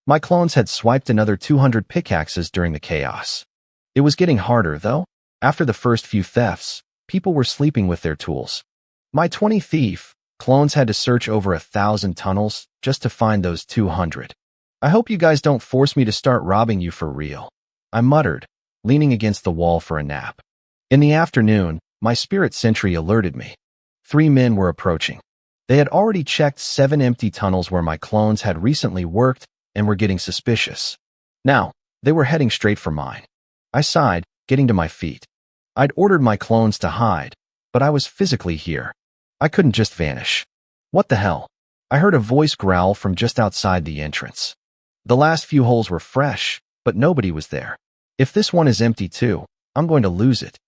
My clones had swiped another 200 pickaxes during the chaos. It was getting harder, though. After the first few thefts, people were sleeping with their tools. My 20 thief clones had to search over 1,000 tunnels just to find those 200. "I hope you guys don't force me to start robbing you for real," I muttered, leaning against the wall for a nap. In the afternoon, my spirit sentry alerted me. 3 men were approaching. They had already checked 7 empty tunnels where my clones had recently worked and were getting suspicious. Now, they were heading straight for mine. I sighed, getting to my feet. I'd ordered my clones to hide, but I was physically here. I couldn't just vanish. What the hell? I heard a voice growl from just outside the entrance. The last few holes were fresh, but nobody was there. If this one is empty too, I'm going to lose it.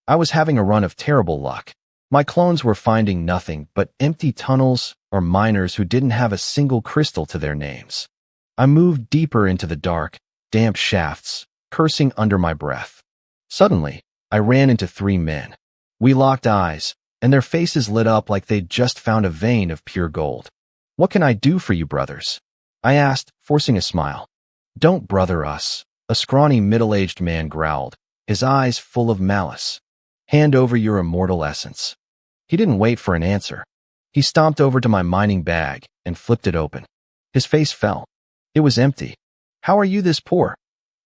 I was having a run of terrible luck. My clones were finding nothing but empty tunnels or miners who didn't have a single crystal to their names. I moved deeper into the dark, damp shafts, cursing under my breath. Suddenly, I ran into 3 men. We locked eyes, and their faces lit up like they'd just found a vein of pure gold. "What can I do for you, brothers?" I asked, forcing a smile. "Don't brother us," a scrawny middle-aged man growled, his eyes full of malice. "Hand over your immortal essence." He didn't wait for an answer. He stomped over to my mining bag and flipped it open. His face fell. It was empty. "How are you this poor?"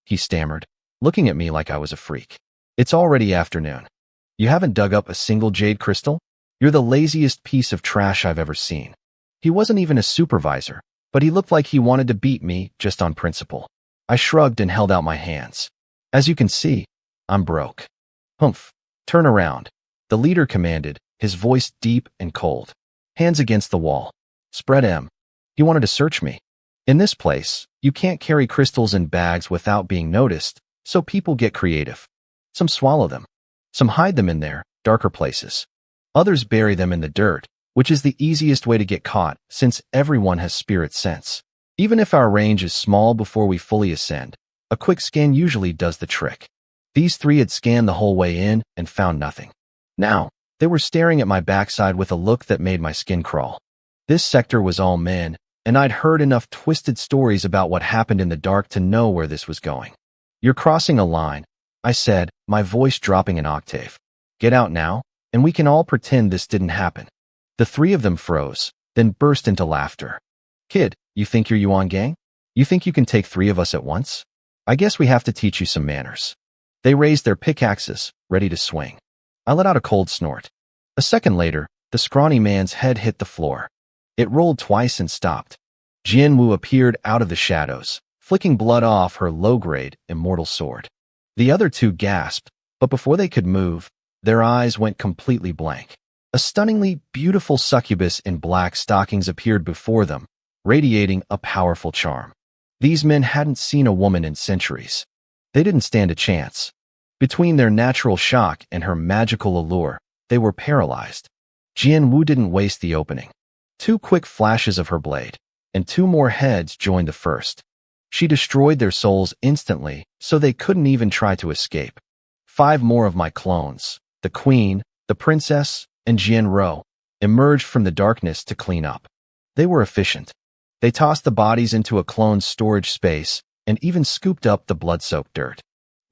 he stammered, looking at me like I was a freak. "It's already afternoon. You haven't dug up a single jade crystal? You're the laziest piece of trash I've ever seen." He wasn't even a supervisor, but he looked like he wanted to beat me just on principle. I shrugged and held out my hands. "As you can see, I'm broke." "Humph. Turn around," the leader commanded, his voice deep and cold. "Hands against the wall. Spread 'em." He wanted to search me. In this place, you can't carry crystals in bags without being noticed, so people get creative. Some swallow them. Some hide them in their darker places. Others bury them in the dirt, which is the easiest way to get caught since everyone has spirit sense. Even if our range is small before we fully ascend, a quick scan usually does the trick. These 3 had scanned the whole way in and found nothing. Now, they were staring at my backside with a look that made my skin crawl. This sector was all men, and I'd heard enough twisted stories about what happened in the dark to know where this was going. "You're crossing a line," I said, my voice dropping an octave. "Get out now, and we can all pretend this didn't happen." The 3 of them froze, then burst into laughter. "Kid, you think you're Yuan Gang? You think you can take 3 of us at once? I guess we have to teach you some manners." They raised their pickaxes, ready to swing. I let out a cold snort. A second later, the scrawny man's head hit the floor. It rolled twice and stopped. Jianwu appeared out of the shadows, flicking blood off her low-grade immortal sword. The other 2 gasped, but before they could move, their eyes went completely blank. A stunningly beautiful succubus in black stockings appeared before them, radiating a powerful charm. These men hadn't seen a woman in centuries. They didn't stand a chance. Between their natural shock and her magical allure, they were paralyzed. Jianwu didn't waste the opening. 2 quick flashes of her blade, and 2 more heads joined the first. She destroyed their souls instantly, so they couldn't even try to escape. 5 more of my clones, the queen, the princess, and Jianro, emerged from the darkness to clean up. They were efficient. They tossed the bodies into a clone's storage space and even scooped up the blood-soaked dirt.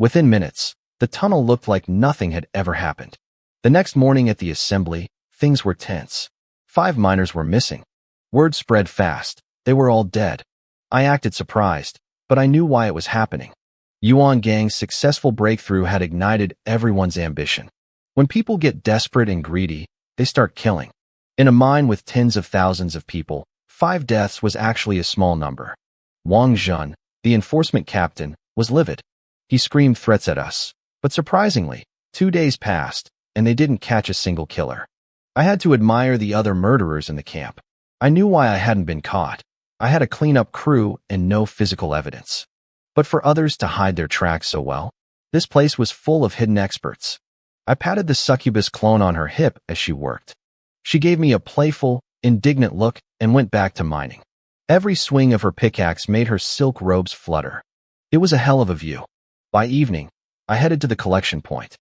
Within minutes, the tunnel looked like nothing had ever happened. The next morning at the assembly, things were tense. 5 miners were missing. Word spread fast. They were all dead. I acted surprised, but I knew why it was happening. Yuan Gang's successful breakthrough had ignited everyone's ambition. When people get desperate and greedy, they start killing. In a mine with tens of thousands of people, 5 deaths was actually a small number. Wang Zhun, the enforcement captain, was livid. He screamed threats at us. But surprisingly, 2 days passed, and they didn't catch a single killer. I had to admire the other murderers in the camp. I knew why I hadn't been caught. I had a clean-up crew and no physical evidence. But for others to hide their tracks so well, this place was full of hidden experts. I patted the succubus clone on her hip as she worked. She gave me a playful, indignant look and went back to mining. Every swing of her pickaxe made her silk robes flutter. It was a hell of a view. By evening, I headed to the collection point.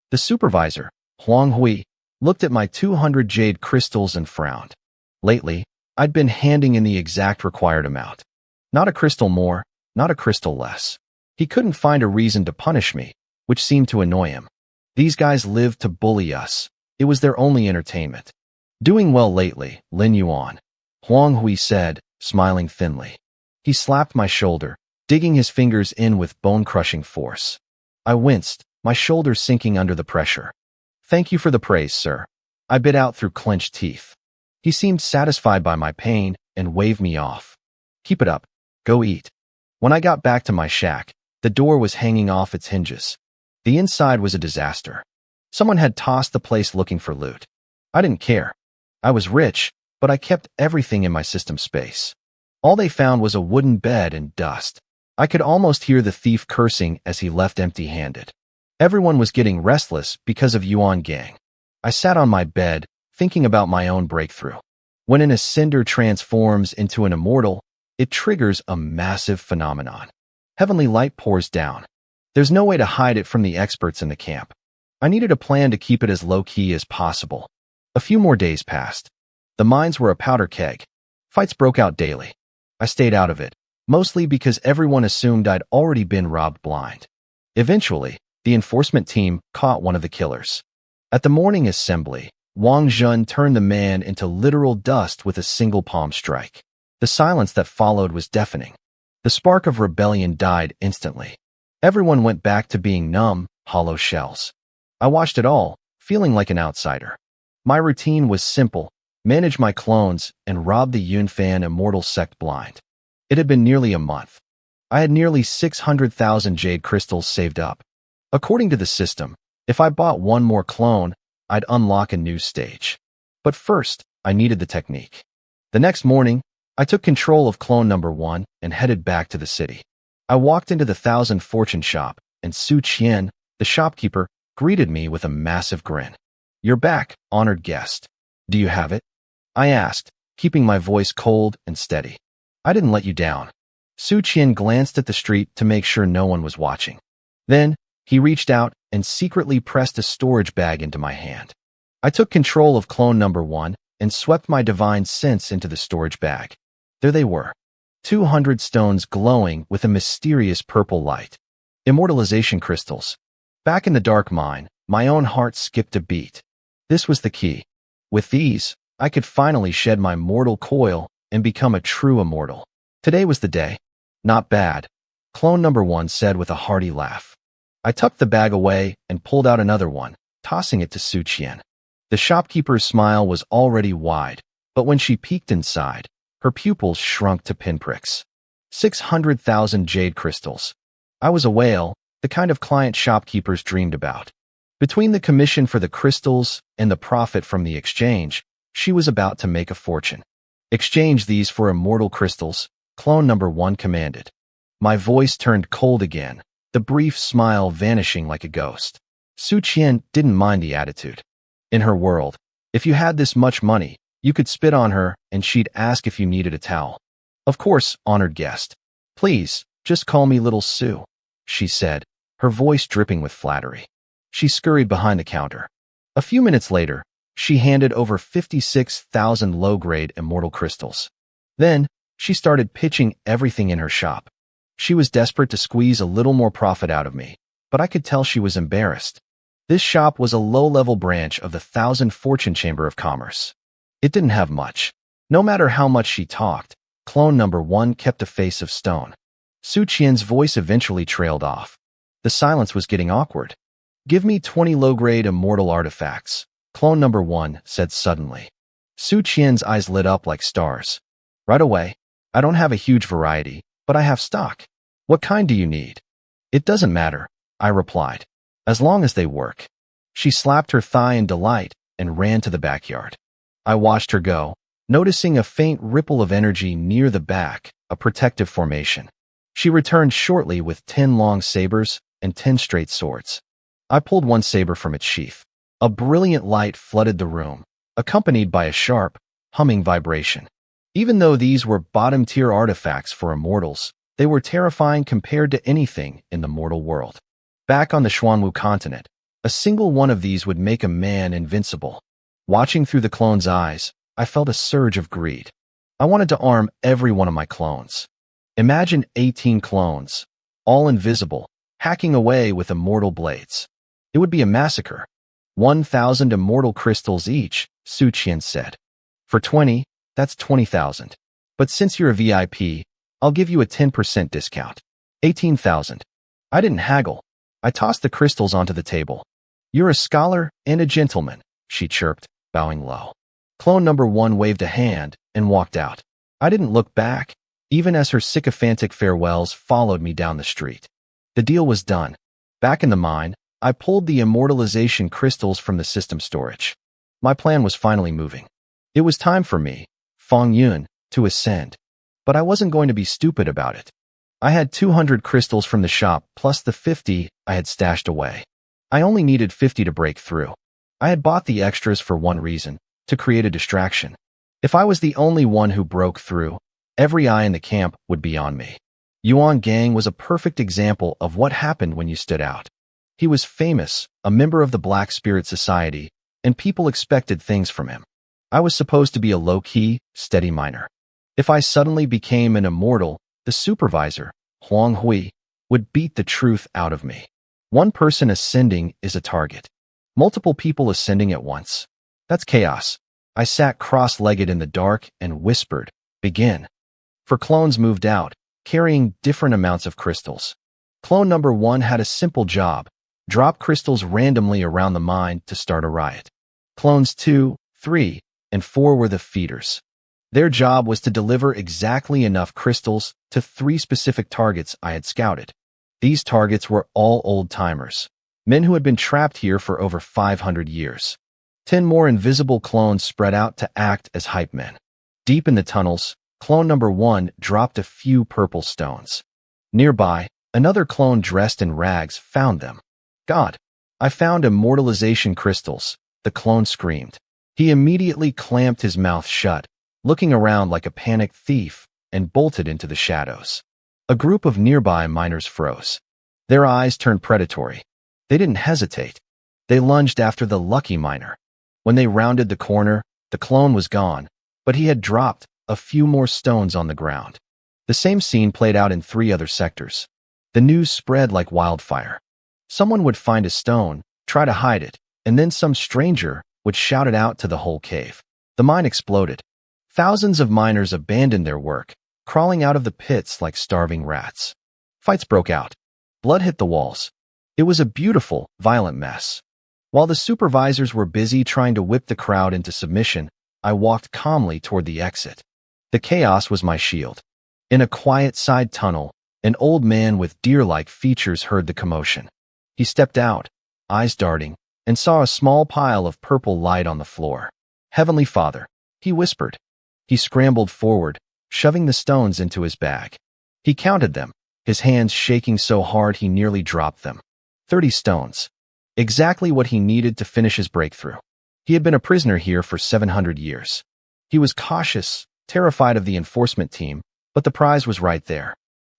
The supervisor, Huang Hui, looked at my 200 jade crystals and frowned. Lately, I'd been handing in the exact required amount. Not a crystal more, not a crystal less. He couldn't find a reason to punish me, which seemed to annoy him. These guys lived to bully us. It was their only entertainment. "Doing well lately, Lin Yuan," Huang Hui said, smiling thinly. He slapped my shoulder, digging his fingers in with bone-crushing force. I winced, my shoulders sinking under the pressure. "Thank you for the praise, sir," I bit out through clenched teeth. He seemed satisfied by my pain and waved me off. "Keep it up. Go eat." When I got back to my shack, the door was hanging off its hinges. The inside was a disaster. Someone had tossed the place looking for loot. I didn't care. I was rich, but I kept everything in my system space. All they found was a wooden bed and dust. I could almost hear the thief cursing as he left empty-handed. Everyone was getting restless because of Yuan Gang. I sat on my bed, thinking about my own breakthrough. When an ascender transforms into an immortal, it triggers a massive phenomenon. Heavenly light pours down. There's no way to hide it from the experts in the camp. I needed a plan to keep it as low-key as possible. A few more days passed. The mines were a powder keg. Fights broke out daily. I stayed out of it, mostly because everyone assumed I'd already been robbed blind. Eventually, the enforcement team caught one of the killers. At the morning assembly, Wang Jun turned the man into literal dust with a single palm strike. The silence that followed was deafening. The spark of rebellion died instantly. Everyone went back to being numb, hollow shells. I watched it all, feeling like an outsider. My routine was simple: manage my clones and rob the Yunfan Immortal Sect blind. It had been nearly a month. I had nearly 600,000 jade crystals saved up. According to the system, if I bought one more clone, I'd unlock a new stage. But first, I needed the technique. The next morning, I took control of clone number 1 and headed back to the city. I walked into the Thousand Fortune shop, and Su Qian, the shopkeeper, greeted me with a massive grin. "You're back, honored guest. Do you have it?" I asked, keeping my voice cold and steady. "I didn't let you down." Su Qian glanced at the street to make sure no one was watching. Then, he reached out and secretly pressed a storage bag into my hand. I took control of clone number 1 and swept my divine sense into the storage bag. There they were, 200 stones glowing with a mysterious purple light. Immortalization crystals. Back in the dark mine, my own heart skipped a beat. This was the key. With these, I could finally shed my mortal coil and become a true immortal. Today was the day. "Not bad," clone number 1 said with a hearty laugh. I tucked the bag away and pulled out another one, tossing it to Su Qian. The shopkeeper's smile was already wide, but when she peeked inside, her pupils shrunk to pinpricks. 600,000 jade crystals. I was a whale, the kind of client shopkeepers dreamed about. Between the commission for the crystals and the profit from the exchange, she was about to make a fortune. "Exchange these for immortal crystals," clone number 1 commanded. My voice turned cold again, the brief smile vanishing like a ghost. Su Qian didn't mind the attitude. In her world, if you had this much money, you could spit on her and she'd ask if you needed a towel. "Of course, honored guest. Please, just call me Little Sue," she said, her voice dripping with flattery. She scurried behind the counter. A few minutes later, she handed over 56,000 low-grade immortal crystals. Then, she started pitching everything in her shop. She was desperate to squeeze a little more profit out of me, but I could tell she was embarrassed. This shop was a low-level branch of the Thousand Fortune Chamber of Commerce. It didn't have much. No matter how much she talked, clone number 1 kept a face of stone. Su Qian's voice eventually trailed off. The silence was getting awkward. "Give me 20 low-grade immortal artifacts," clone number 1 said suddenly. Su Qian's eyes lit up like stars. "Right away. I don't have a huge variety, but I have stock. What kind do you need?" "It doesn't matter," I replied, "as long as they work." She slapped her thigh in delight and ran to the backyard. I watched her go, noticing a faint ripple of energy near the back, a protective formation. She returned shortly with 10 long sabers and 10 straight swords. I pulled one saber from its sheath. A brilliant light flooded the room, accompanied by a sharp, humming vibration. Even though these were bottom-tier artifacts for immortals, they were terrifying compared to anything in the mortal world. Back on the Xuanwu continent, a single one of these would make a man invincible. Watching through the clone's eyes, I felt a surge of greed. I wanted to arm every one of my clones. Imagine 18 clones, all invisible, hacking away with immortal blades. It would be a massacre. 1,000 immortal crystals each, Su Qian said. "For 20, that's 20,000. But since you're a VIP, I'll give you a 10% discount. 18,000. I didn't haggle. I tossed the crystals onto the table. "You're a scholar and a gentleman," she chirped, bowing low. Clone number 1 waved a hand and walked out. I didn't look back, even as her sycophantic farewells followed me down the street. The deal was done. Back in the mine, I pulled the immortalization crystals from the system storage. My plan was finally moving. It was time for me, Feng Yun, to ascend. But I wasn't going to be stupid about it. I had 200 crystals from the shop plus the 50 I had stashed away. I only needed 50 to break through. I had bought the extras for one reason, to create a distraction. If I was the only one who broke through, every eye in the camp would be on me. Yuan Gang was a perfect example of what happened when you stood out. He was famous, a member of the Black Spirit Society, and people expected things from him. I was supposed to be a low-key, steady miner. If I suddenly became an immortal, the supervisor, Huang Hui, would beat the truth out of me. One person ascending is a target. Multiple people ascending at once. That's chaos. I sat cross-legged in the dark and whispered, "Begin." For clones moved out, carrying different amounts of crystals. Clone number 1 had a simple job: drop crystals randomly around the mine to start a riot. Clones 2, 3, and 4 were the feeders. Their job was to deliver exactly enough crystals to 3 specific targets I had scouted. These targets were all old-timers, men who had been trapped here for over 500 years. 10 more invisible clones spread out to act as hype men. Deep in the tunnels, clone number 1 dropped a few purple stones. Nearby, another clone dressed in rags found them. "God, I found immortalization crystals," the clone screamed. He immediately clamped his mouth shut, looking around like a panicked thief, and bolted into the shadows. A group of nearby miners froze. Their eyes turned predatory. They didn't hesitate. They lunged after the lucky miner. When they rounded the corner, the clone was gone, but he had dropped a few more stones on the ground. The same scene played out in 3 other sectors. The news spread like wildfire. Someone would find a stone, try to hide it, and then some stranger would shout it out to the whole cave. The mine exploded. Thousands of miners abandoned their work, crawling out of the pits like starving rats. Fights broke out. Blood hit the walls. It was a beautiful, violent mess. While the supervisors were busy trying to whip the crowd into submission, I walked calmly toward the exit. The chaos was my shield. In a quiet side tunnel, an old man with deer-like features heard the commotion. He stepped out, eyes darting, and saw a small pile of purple light on the floor. "Heavenly Father," he whispered. He scrambled forward, shoving the stones into his bag. He counted them, his hands shaking so hard he nearly dropped them. 30 stones. Exactly what he needed to finish his breakthrough. He had been a prisoner here for 700 years. He was cautious, terrified of the enforcement team, but the prize was right there.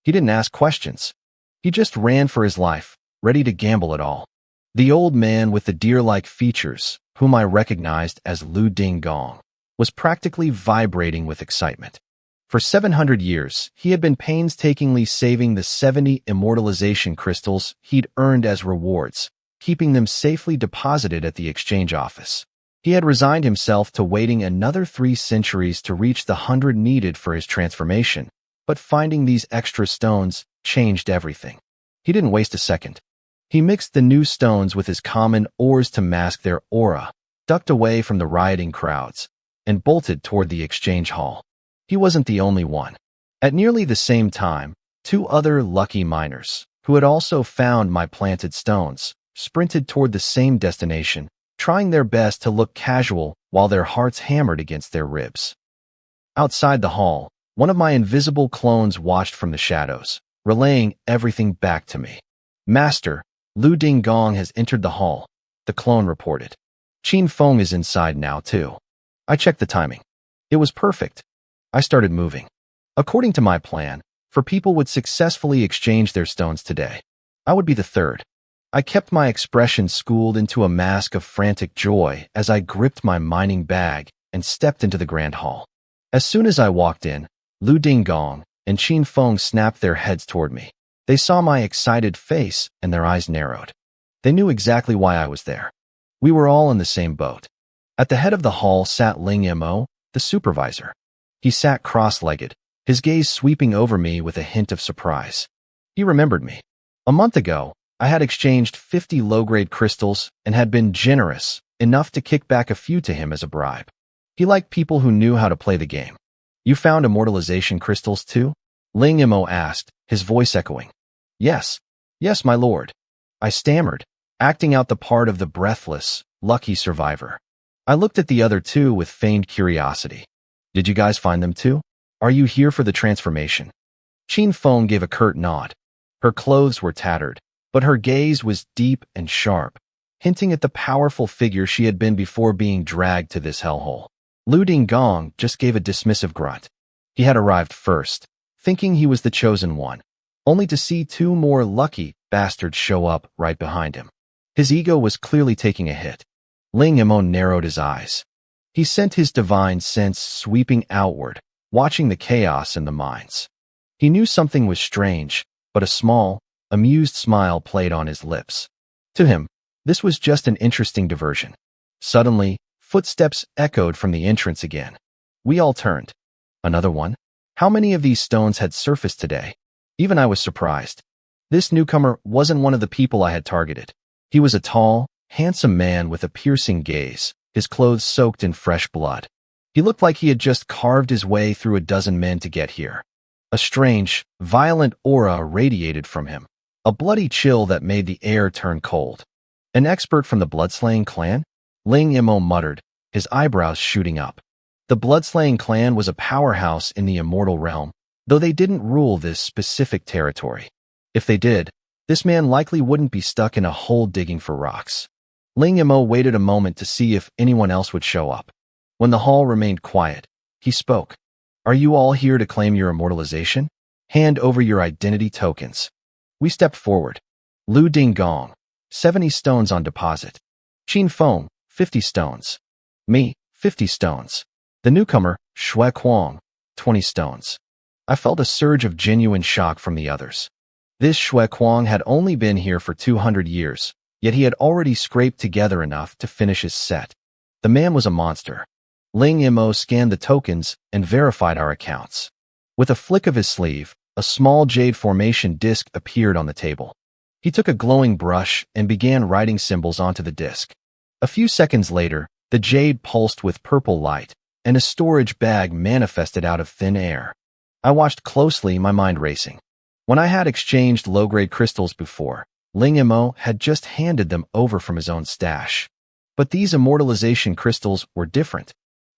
He didn't ask questions. He just ran for his life, ready to gamble it all. The old man with the deer-like features, whom I recognized as Lu Dinggong, was practically vibrating with excitement. For 700 years, he had been painstakingly saving the 70 immortalization crystals he'd earned as rewards, keeping them safely deposited at the exchange office. He had resigned himself to waiting another 3 centuries to reach the 100 needed for his transformation, but finding these extra stones changed everything. He didn't waste a second. He mixed the new stones with his common ores to mask their aura, ducked away from the rioting crowds, and bolted toward the exchange hall. He wasn't the only one. At nearly the same time, 2 other lucky miners, who had also found my planted stones, sprinted toward the same destination, trying their best to look casual while their hearts hammered against their ribs. Outside the hall, one of my invisible clones watched from the shadows, relaying everything back to me. "Master, Lu Dinggong has entered the hall," the clone reported. "Qin Feng is inside now, too." I checked the timing. It was perfect. I started moving. According to my plan, 4 people would successfully exchange their stones today. I would be the 3rd. I kept my expression schooled into a mask of frantic joy as I gripped my mining bag and stepped into the grand hall. As soon as I walked in, Lu Dinggong and Qin Feng snapped their heads toward me. They saw my excited face and their eyes narrowed. They knew exactly why I was there. We were all in the same boat. At the head of the hall sat Ling Mo, the supervisor. He sat cross-legged, his gaze sweeping over me with a hint of surprise. He remembered me. A month ago, I had exchanged 50 low-grade crystals and had been generous enough to kick back a few to him as a bribe. He liked people who knew how to play the game. "You found immortalization crystals too?" Ling Mo asked, his voice echoing. Yes, my lord," I stammered, acting out the part of the breathless, lucky survivor. I looked at the other 2 with feigned curiosity. "Did you guys find them too? Are you here for the transformation?" Qin Feng gave a curt nod. Her clothes were tattered, but her gaze was deep and sharp. hinting at the powerful figure she had been before being dragged to this hellhole. Lu Dinggong just gave a dismissive grunt. He had arrived first, thinking he was the chosen one, only to see two more lucky bastards show up right behind him. His ego was clearly taking a hit. Ling Imo narrowed his eyes. He sent his divine sense sweeping outward, watching the chaos in the mines. He knew something was strange, but a small, amused smile played on his lips. To him, this was just an interesting diversion. Suddenly, footsteps echoed from the entrance again. We all turned. Another one? How many of these stones had surfaced today? Even I was surprised. This newcomer wasn't one of the people I had targeted. He was a tall, handsome man with a piercing gaze, his clothes soaked in fresh blood. He looked like he had just carved his way through a dozen men to get here. A strange, violent aura radiated from him, a bloody chill that made the air turn cold. An expert from the Bloodslaying clan? Ling Imo muttered, his eyebrows shooting up. The Bloodslaying clan was a powerhouse in the immortal realm, though they didn't rule this specific territory. If they did, this man likely wouldn't be stuck in a hole digging for rocks. Ling Imo waited a moment to see if anyone else would show up. When the hall remained quiet, he spoke. Are you all here to claim your immortalization? Hand over your identity tokens. We stepped forward. Lu Dinggong, 70 stones on deposit. Qin Feng, 50 stones. Me, 50 stones. The newcomer, Shui Kuang, 20 stones. I felt a surge of genuine shock from the others. This Shui Kuang had only been here for 200 years, yet he had already scraped together enough to finish his set. The man was a monster. Ling Imo scanned the tokens and verified our accounts. With a flick of his sleeve, a small jade formation disc appeared on the table. He took a glowing brush and began writing symbols onto the disc. A few seconds later, the jade pulsed with purple light, and a storage bag manifested out of thin air. I watched closely, my mind racing. When I had exchanged low-grade crystals before, Ling Imo had just handed them over from his own stash. But these immortalization crystals were different.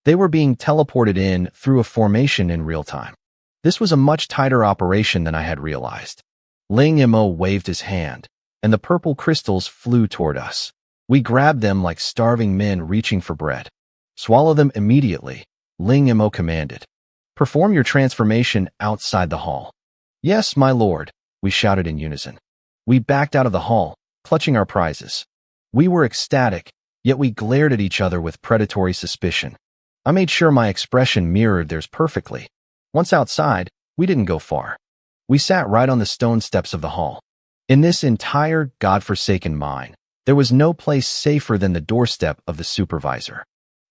They were being teleported in through a formation in real time. This was a much tighter operation than I had realized. Ling Imo waved his hand, and the purple crystals flew toward us. We grabbed them like starving men reaching for bread. Swallow them immediately, Ling Imo commanded. Perform your transformation outside the hall. Yes, my lord, we shouted in unison. We backed out of the hall, clutching our prizes. We were ecstatic, yet we glared at each other with predatory suspicion. I made sure my expression mirrored theirs perfectly. Once outside, we didn't go far. We sat right on the stone steps of the hall. In this entire godforsaken mine, there was no place safer than the doorstep of the supervisor.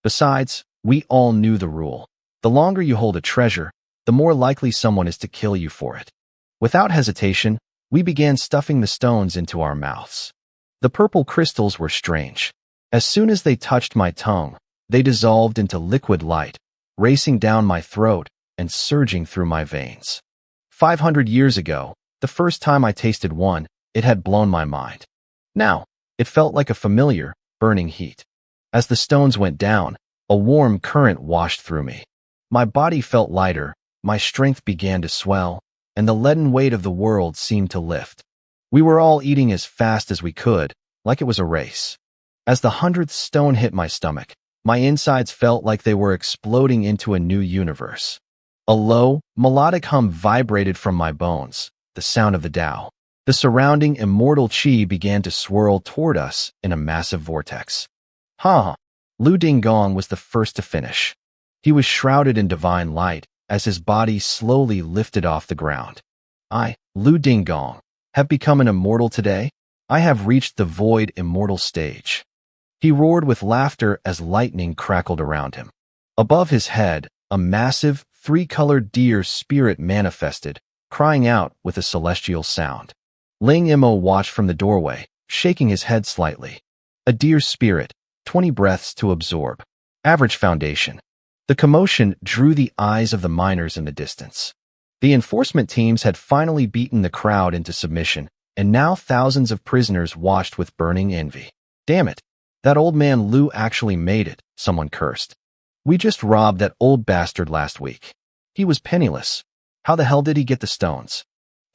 Besides, we all knew the rule. The longer you hold a treasure, the more likely someone is to kill you for it. Without hesitation, we began stuffing the stones into our mouths. The purple crystals were strange. As soon as they touched my tongue, they dissolved into liquid light, racing down my throat and surging through my veins. 500 years ago, the first time I tasted one, it had blown my mind. Now, it felt like a familiar, burning heat. As the stones went down, a warm current washed through me. My body felt lighter, my strength began to swell, and the leaden weight of the world seemed to lift. We were all eating as fast as we could, like it was a race. As the 100th stone hit my stomach, my insides felt like they were exploding into a new universe. A low, melodic hum vibrated from my bones, the sound of the Tao. The surrounding immortal qi began to swirl toward us in a massive vortex. Lu Dinggong was the first to finish. He was shrouded in divine light as his body slowly lifted off the ground. I, Lu Dinggong, have become an immortal today. I have reached the void immortal stage. He roared with laughter as lightning crackled around him. Above his head, a massive, three-colored deer spirit manifested, crying out with a celestial sound. Ling Imo watched from the doorway, shaking his head slightly. A deer spirit, 20 breaths to absorb. Average foundation. The commotion drew the eyes of the miners in the distance. The enforcement teams had finally beaten the crowd into submission, and now thousands of prisoners watched with burning envy. Damn it, that old man Lu actually made it, someone cursed. We just robbed that old bastard last week. He was penniless. How the hell did he get the stones?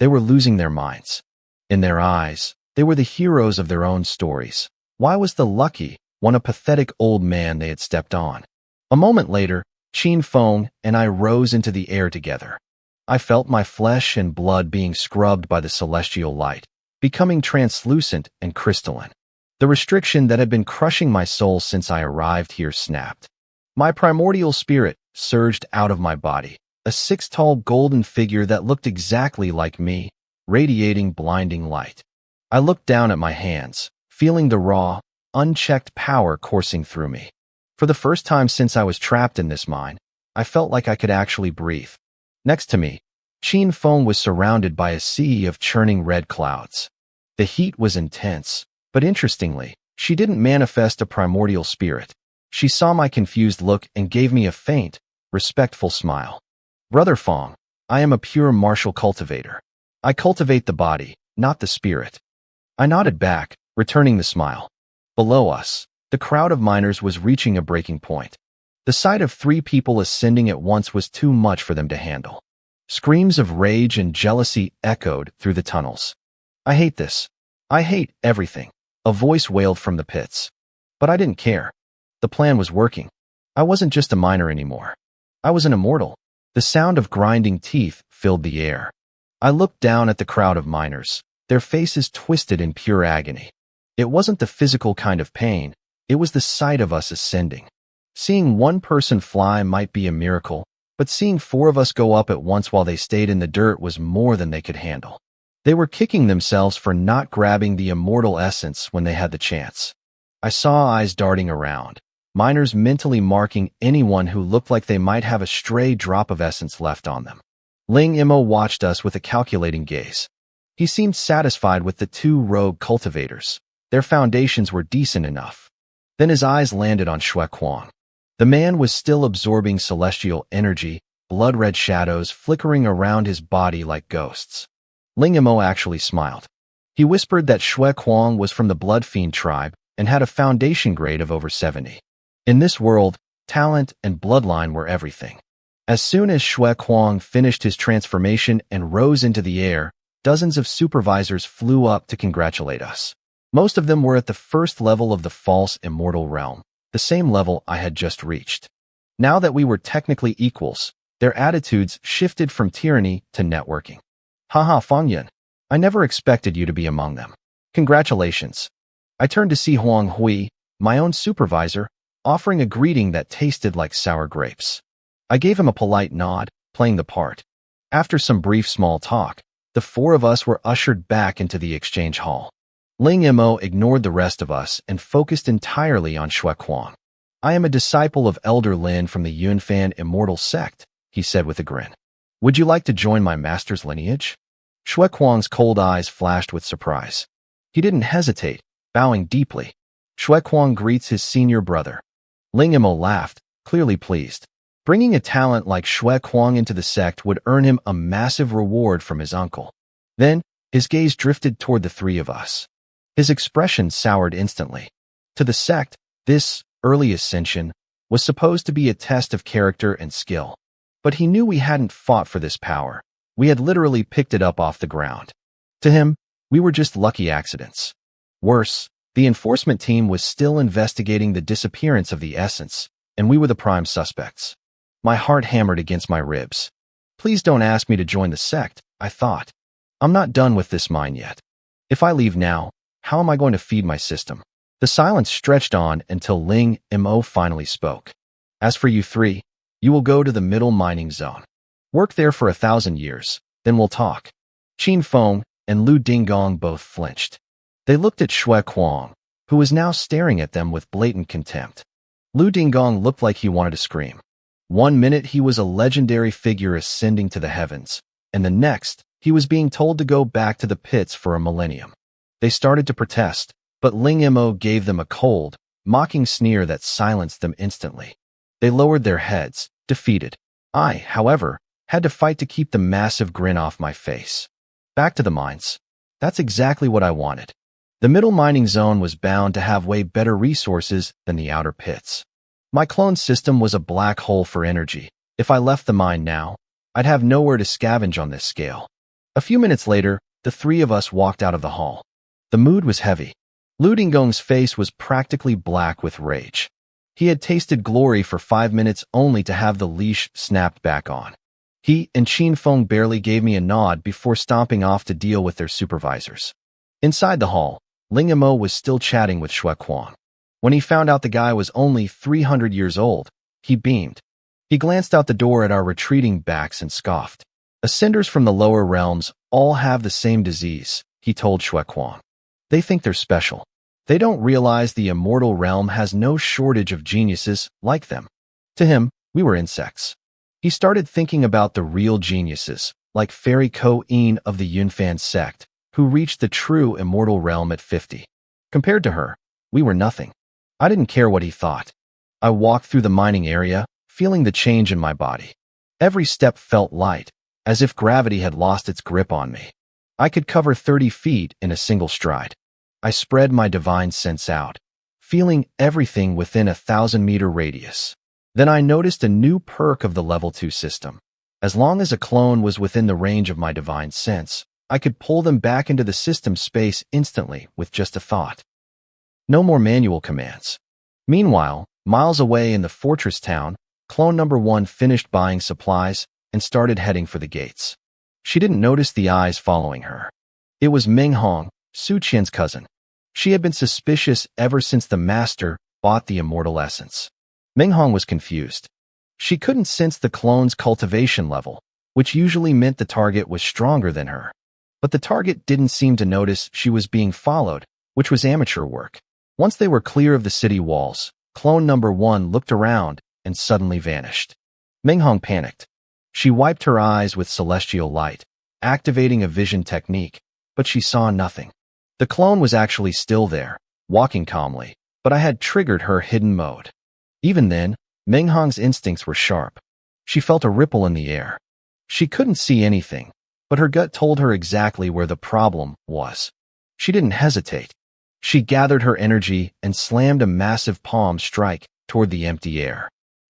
They were losing their minds. In their eyes, they were the heroes of their own stories. Why was the lucky one a pathetic old man they had stepped on? A moment later, Qin Feng and I rose into the air together. I felt my flesh and blood being scrubbed by the celestial light, becoming translucent and crystalline. The restriction that had been crushing my soul since I arrived here snapped. My primordial spirit surged out of my body, a 6-tall golden figure that looked exactly like me, radiating blinding light. I looked down at my hands, feeling the raw, unchecked power coursing through me. For the first time since I was trapped in this mine, I felt like I could actually breathe. Next to me, Qin Feng was surrounded by a sea of churning red clouds. The heat was intense, but interestingly, she didn't manifest a primordial spirit. She saw my confused look and gave me a faint, respectful smile. Brother Feng, I am a pure martial cultivator. I cultivate the body, not the spirit. I nodded back, returning the smile. Below us, the crowd of miners was reaching a breaking point. The sight of 3 people ascending at once was too much for them to handle. Screams of rage and jealousy echoed through the tunnels. I hate this. I hate everything, a voice wailed from the pits. But I didn't care. The plan was working. I wasn't just a miner anymore. I was an immortal. The sound of grinding teeth filled the air. I looked down at the crowd of miners, their faces twisted in pure agony. It wasn't the physical kind of pain, it was the sight of us ascending. Seeing one person fly might be a miracle, but seeing 4 of us go up at once while they stayed in the dirt was more than they could handle. They were kicking themselves for not grabbing the immortal essence when they had the chance. I saw eyes darting around, miners mentally marking anyone who looked like they might have a stray drop of essence left on them. Ling Imo watched us with a calculating gaze. He seemed satisfied with the 2 rogue cultivators. Their foundations were decent enough. Then his eyes landed on Shui Kuang. The man was still absorbing celestial energy, blood-red shadows flickering around his body like ghosts. Ling Imo actually smiled. He whispered that Shui Kuang was from the Blood Fiend tribe and had a foundation grade of over 70. In this world, talent and bloodline were everything. As soon as Shui Kuang finished his transformation and rose into the air, dozens of supervisors flew up to congratulate us. Most of them were at the first level of the false immortal realm, the same level I had just reached. Now that we were technically equals, their attitudes shifted from tyranny to networking. Haha, Fangyan, I never expected you to be among them. Congratulations. I turned to see Huang Hui, my own supervisor, offering a greeting that tasted like sour grapes. I gave him a polite nod, playing the part. After some brief small talk, the 4 of us were ushered back into the exchange hall. Ling Imo ignored the rest of us and focused entirely on Shui Kuang. I am a disciple of Elder Lin from the Yunfan Immortal Sect, he said with a grin. Would you like to join my master's lineage? Shui Kuang's cold eyes flashed with surprise. He didn't hesitate, bowing deeply. Shui Kuang greets his senior brother. Ling Imo laughed, clearly pleased. Bringing a talent like Shui Kuang into the sect would earn him a massive reward from his uncle. Then, his gaze drifted toward the 3 of us. His expression soured instantly. To the sect, this early ascension was supposed to be a test of character and skill. But he knew we hadn't fought for this power. We had literally picked it up off the ground. To him, we were just lucky accidents. Worse, the enforcement team was still investigating the disappearance of the essence, and we were the prime suspects. My heart hammered against my ribs. Please don't ask me to join the sect, I thought. I'm not done with this mine yet. If I leave now, how am I going to feed my system? The silence stretched on until Ling Imo finally spoke. As for you 3, you will go to the middle mining zone. Work there for 1,000 years, then we'll talk. Qin Feng and Lu Dinggong both flinched. They looked at Shui Kuang, who was now staring at them with blatant contempt. Lu Dinggong looked like he wanted to scream. One minute he was a legendary figure ascending to the heavens, and the next, he was being told to go back to the pits for a millennium. They started to protest, but Ling Imo gave them a cold, mocking sneer that silenced them instantly. They lowered their heads, defeated. I, however, had to fight to keep the massive grin off my face. Back to the mines. That's exactly what I wanted. The middle mining zone was bound to have way better resources than the outer pits. My clone system was a black hole for energy. If I left the mine now, I'd have nowhere to scavenge on this scale. A few minutes later, the 3 of us walked out of the hall. The mood was heavy. Lu Dinggong's face was practically black with rage. He had tasted glory for 5 minutes only to have the leash snapped back on. He and Qin Feng barely gave me a nod before stomping off to deal with their supervisors. Inside the hall, Ling Imo was still chatting with Shui Quan. When he found out the guy was only 300 years old, he beamed. He glanced out the door at our retreating backs and scoffed. Ascenders from the lower realms all have the same disease, he told Shui Quan. They think they're special. They don't realize the immortal realm has no shortage of geniuses like them. To him, we were insects. He started thinking about the real geniuses, like Fairy Ko-in of the Yunfan Sect, who reached the true immortal realm at 50. Compared to her, we were nothing. I didn't care what he thought. I walked through the mining area, feeling the change in my body. Every step felt light, as if gravity had lost its grip on me. I could cover 30 feet in a single stride. I spread my divine sense out, feeling everything within a 1,000-meter radius. Then I noticed a new perk of the Level 2 system. As long as a clone was within the range of my divine sense, I could pull them back into the system space instantly with just a thought. No more manual commands. Meanwhile, miles away in the fortress town, clone number 1 finished buying supplies and started heading for the gates. She didn't notice the eyes following her. It was Ming Hong, Su Qian's cousin. She had been suspicious ever since the master bought the immortal essence. Ming Hong was confused. She couldn't sense the clone's cultivation level, which usually meant the target was stronger than her. But the target didn't seem to notice she was being followed, which was amateur work. Once they were clear of the city walls, clone number 1 looked around and suddenly vanished. Ming Hong panicked. She wiped her eyes with celestial light, activating a vision technique, but she saw nothing. The clone was actually still there, walking calmly, but I had triggered her hidden mode. Even then, Ming Hong's instincts were sharp. She felt a ripple in the air. She couldn't see anything, but her gut told her exactly where the problem was. She didn't hesitate. She gathered her energy and slammed a massive palm strike toward the empty air.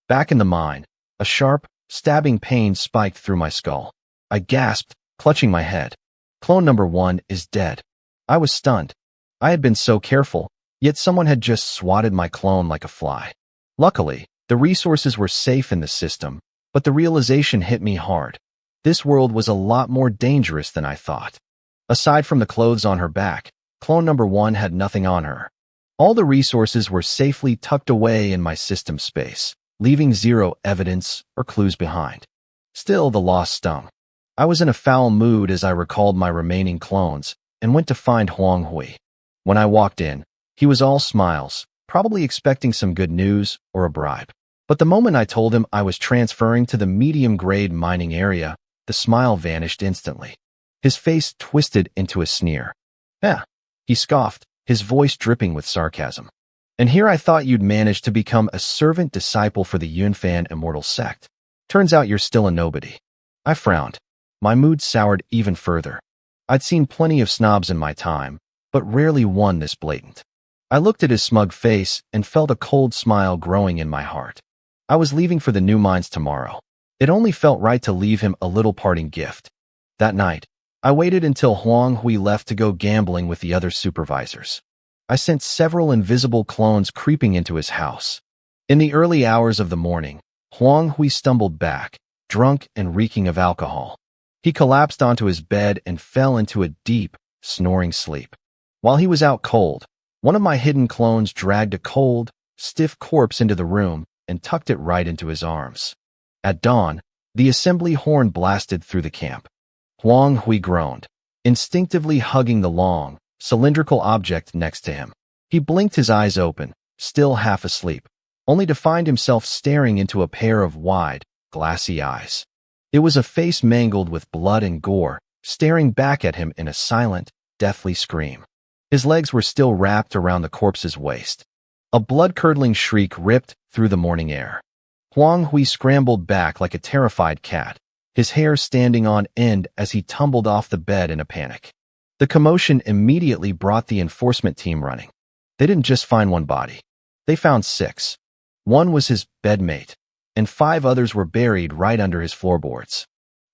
Back in the mine, a sharp, stabbing pain spiked through my skull. I gasped, clutching my head. Clone number 1 is dead. I was stunned. I had been so careful, yet someone had just swatted my clone like a fly. Luckily, the resources were safe in the system, but the realization hit me hard. This world was a lot more dangerous than I thought. Aside from the clothes on her back, clone number 1 had nothing on her. All the resources were safely tucked away in my system space, leaving zero evidence or clues behind. Still, the loss stung. I was in a foul mood as I recalled my remaining clones and went to find Huang Hui. When I walked in, he was all smiles, probably expecting some good news or a bribe. But the moment I told him I was transferring to the medium-grade mining area, the smile vanished instantly. His face twisted into a sneer. "Eh," he scoffed, his voice dripping with sarcasm. "And here I thought you'd managed to become a servant disciple for the Yunfan Immortal Sect. Turns out you're still a nobody." I frowned. My mood soured even further. I'd seen plenty of snobs in my time, but rarely one this blatant. I looked at his smug face and felt a cold smile growing in my heart. I was leaving for the new mines tomorrow. It only felt right to leave him a little parting gift. That night, I waited until Huang Hui left to go gambling with the other supervisors. I sent several invisible clones creeping into his house. In the early hours of the morning, Huang Hui stumbled back, drunk and reeking of alcohol. He collapsed onto his bed and fell into a deep, snoring sleep. While he was out cold, one of my hidden clones dragged a cold, stiff corpse into the room and tucked it right into his arms. At dawn, the assembly horn blasted through the camp. Huang Hui groaned, instinctively hugging the long, cylindrical object next to him. He blinked his eyes open, still half asleep, only to find himself staring into a pair of wide, glassy eyes. It was a face mangled with blood and gore, staring back at him in a silent, deathly scream. His legs were still wrapped around the corpse's waist. A blood-curdling shriek ripped through the morning air. Huang Hui scrambled back like a terrified cat, his hair standing on end as he tumbled off the bed in a panic. The commotion immediately brought the enforcement team running. They didn't just find one body. They found 6. One was his bedmate, and 5 others were buried right under his floorboards.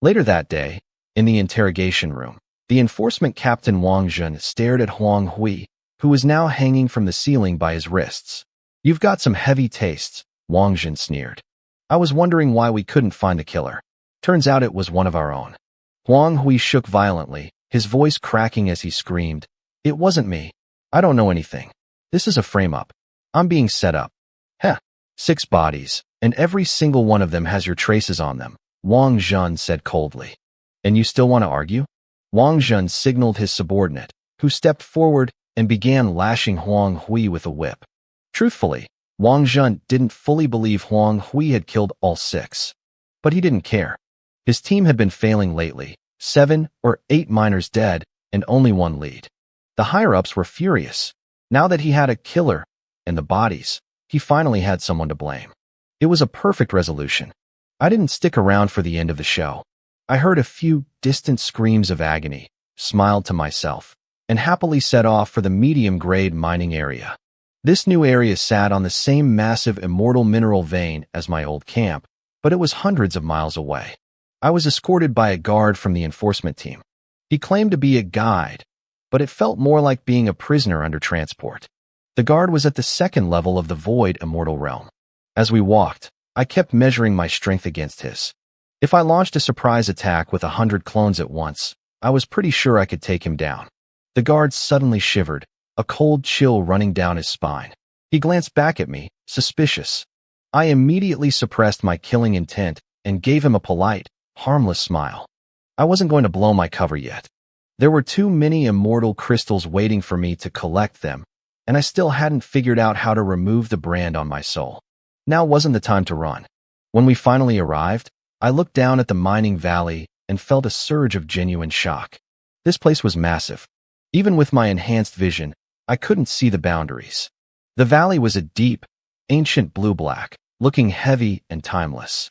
Later that day, in the interrogation room, the enforcement captain Wang Jun stared at Huang Hui, who was now hanging from the ceiling by his wrists. "You've got some heavy tastes," Wang Jun sneered. "I was wondering why we couldn't find the killer. Turns out it was one of our own." Huang Hui shook violently, his voice cracking as he screamed, "It wasn't me. I don't know anything. This is a frame-up. I'm being set up." "Heh. 6 bodies, and every single one of them has your traces on them," Wang Jun said coldly. "And you still want to argue?" Wang Jun signaled his subordinate, who stepped forward and began lashing Huang Hui with a whip. Truthfully, Wang Jun didn't fully believe Huang Hui had killed all 6. But he didn't care. His team had been failing lately, 7 or 8 miners dead, and only 1 lead. The higher-ups were furious. Now that he had a killer and the bodies, he finally had someone to blame. It was a perfect resolution. I didn't stick around for the end of the show. I heard a few distant screams of agony, smiled to myself, and happily set off for the medium-grade mining area. This new area sat on the same massive immortal mineral vein as my old camp, but it was hundreds of miles away. I was escorted by a guard from the enforcement team. He claimed to be a guide, but it felt more like being a prisoner under transport. The guard was at the 2nd level of the void immortal realm. As we walked, I kept measuring my strength against his. If I launched a surprise attack with 100 clones at once, I was pretty sure I could take him down. The guard suddenly shivered, a cold chill running down his spine. He glanced back at me, suspicious. I immediately suppressed my killing intent and gave him a polite, harmless smile. I wasn't going to blow my cover yet. There were too many immortal crystals waiting for me to collect them, and I still hadn't figured out how to remove the brand on my soul. Now wasn't the time to run. When we finally arrived, I looked down at the mining valley and felt a surge of genuine shock. This place was massive. Even with my enhanced vision, I couldn't see the boundaries. The valley was a deep, ancient blue-black, looking heavy and timeless.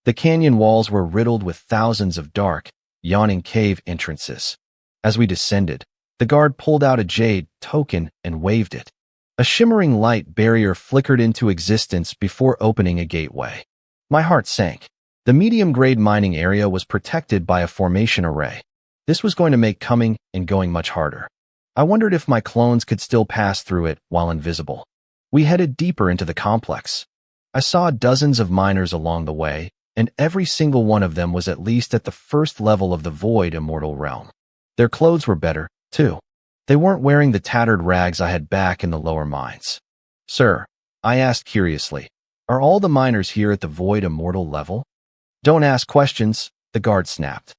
The canyon walls were riddled with thousands of dark, yawning cave entrances. As we descended, the guard pulled out a jade token and waved it. A shimmering light barrier flickered into existence before opening a gateway. My heart sank. The medium-grade mining area was protected by a formation array. This was going to make coming and going much harder. I wondered if my clones could still pass through it while invisible. We headed deeper into the complex. I saw dozens of miners along the way, and every single one of them was at least at the 1st level of the void immortal realm. Their clothes were better, too. They weren't wearing the tattered rags I had back in the lower mines. "Sir," I asked curiously, "are all the miners here at the void immortal level?" "Don't ask questions," the guard snapped.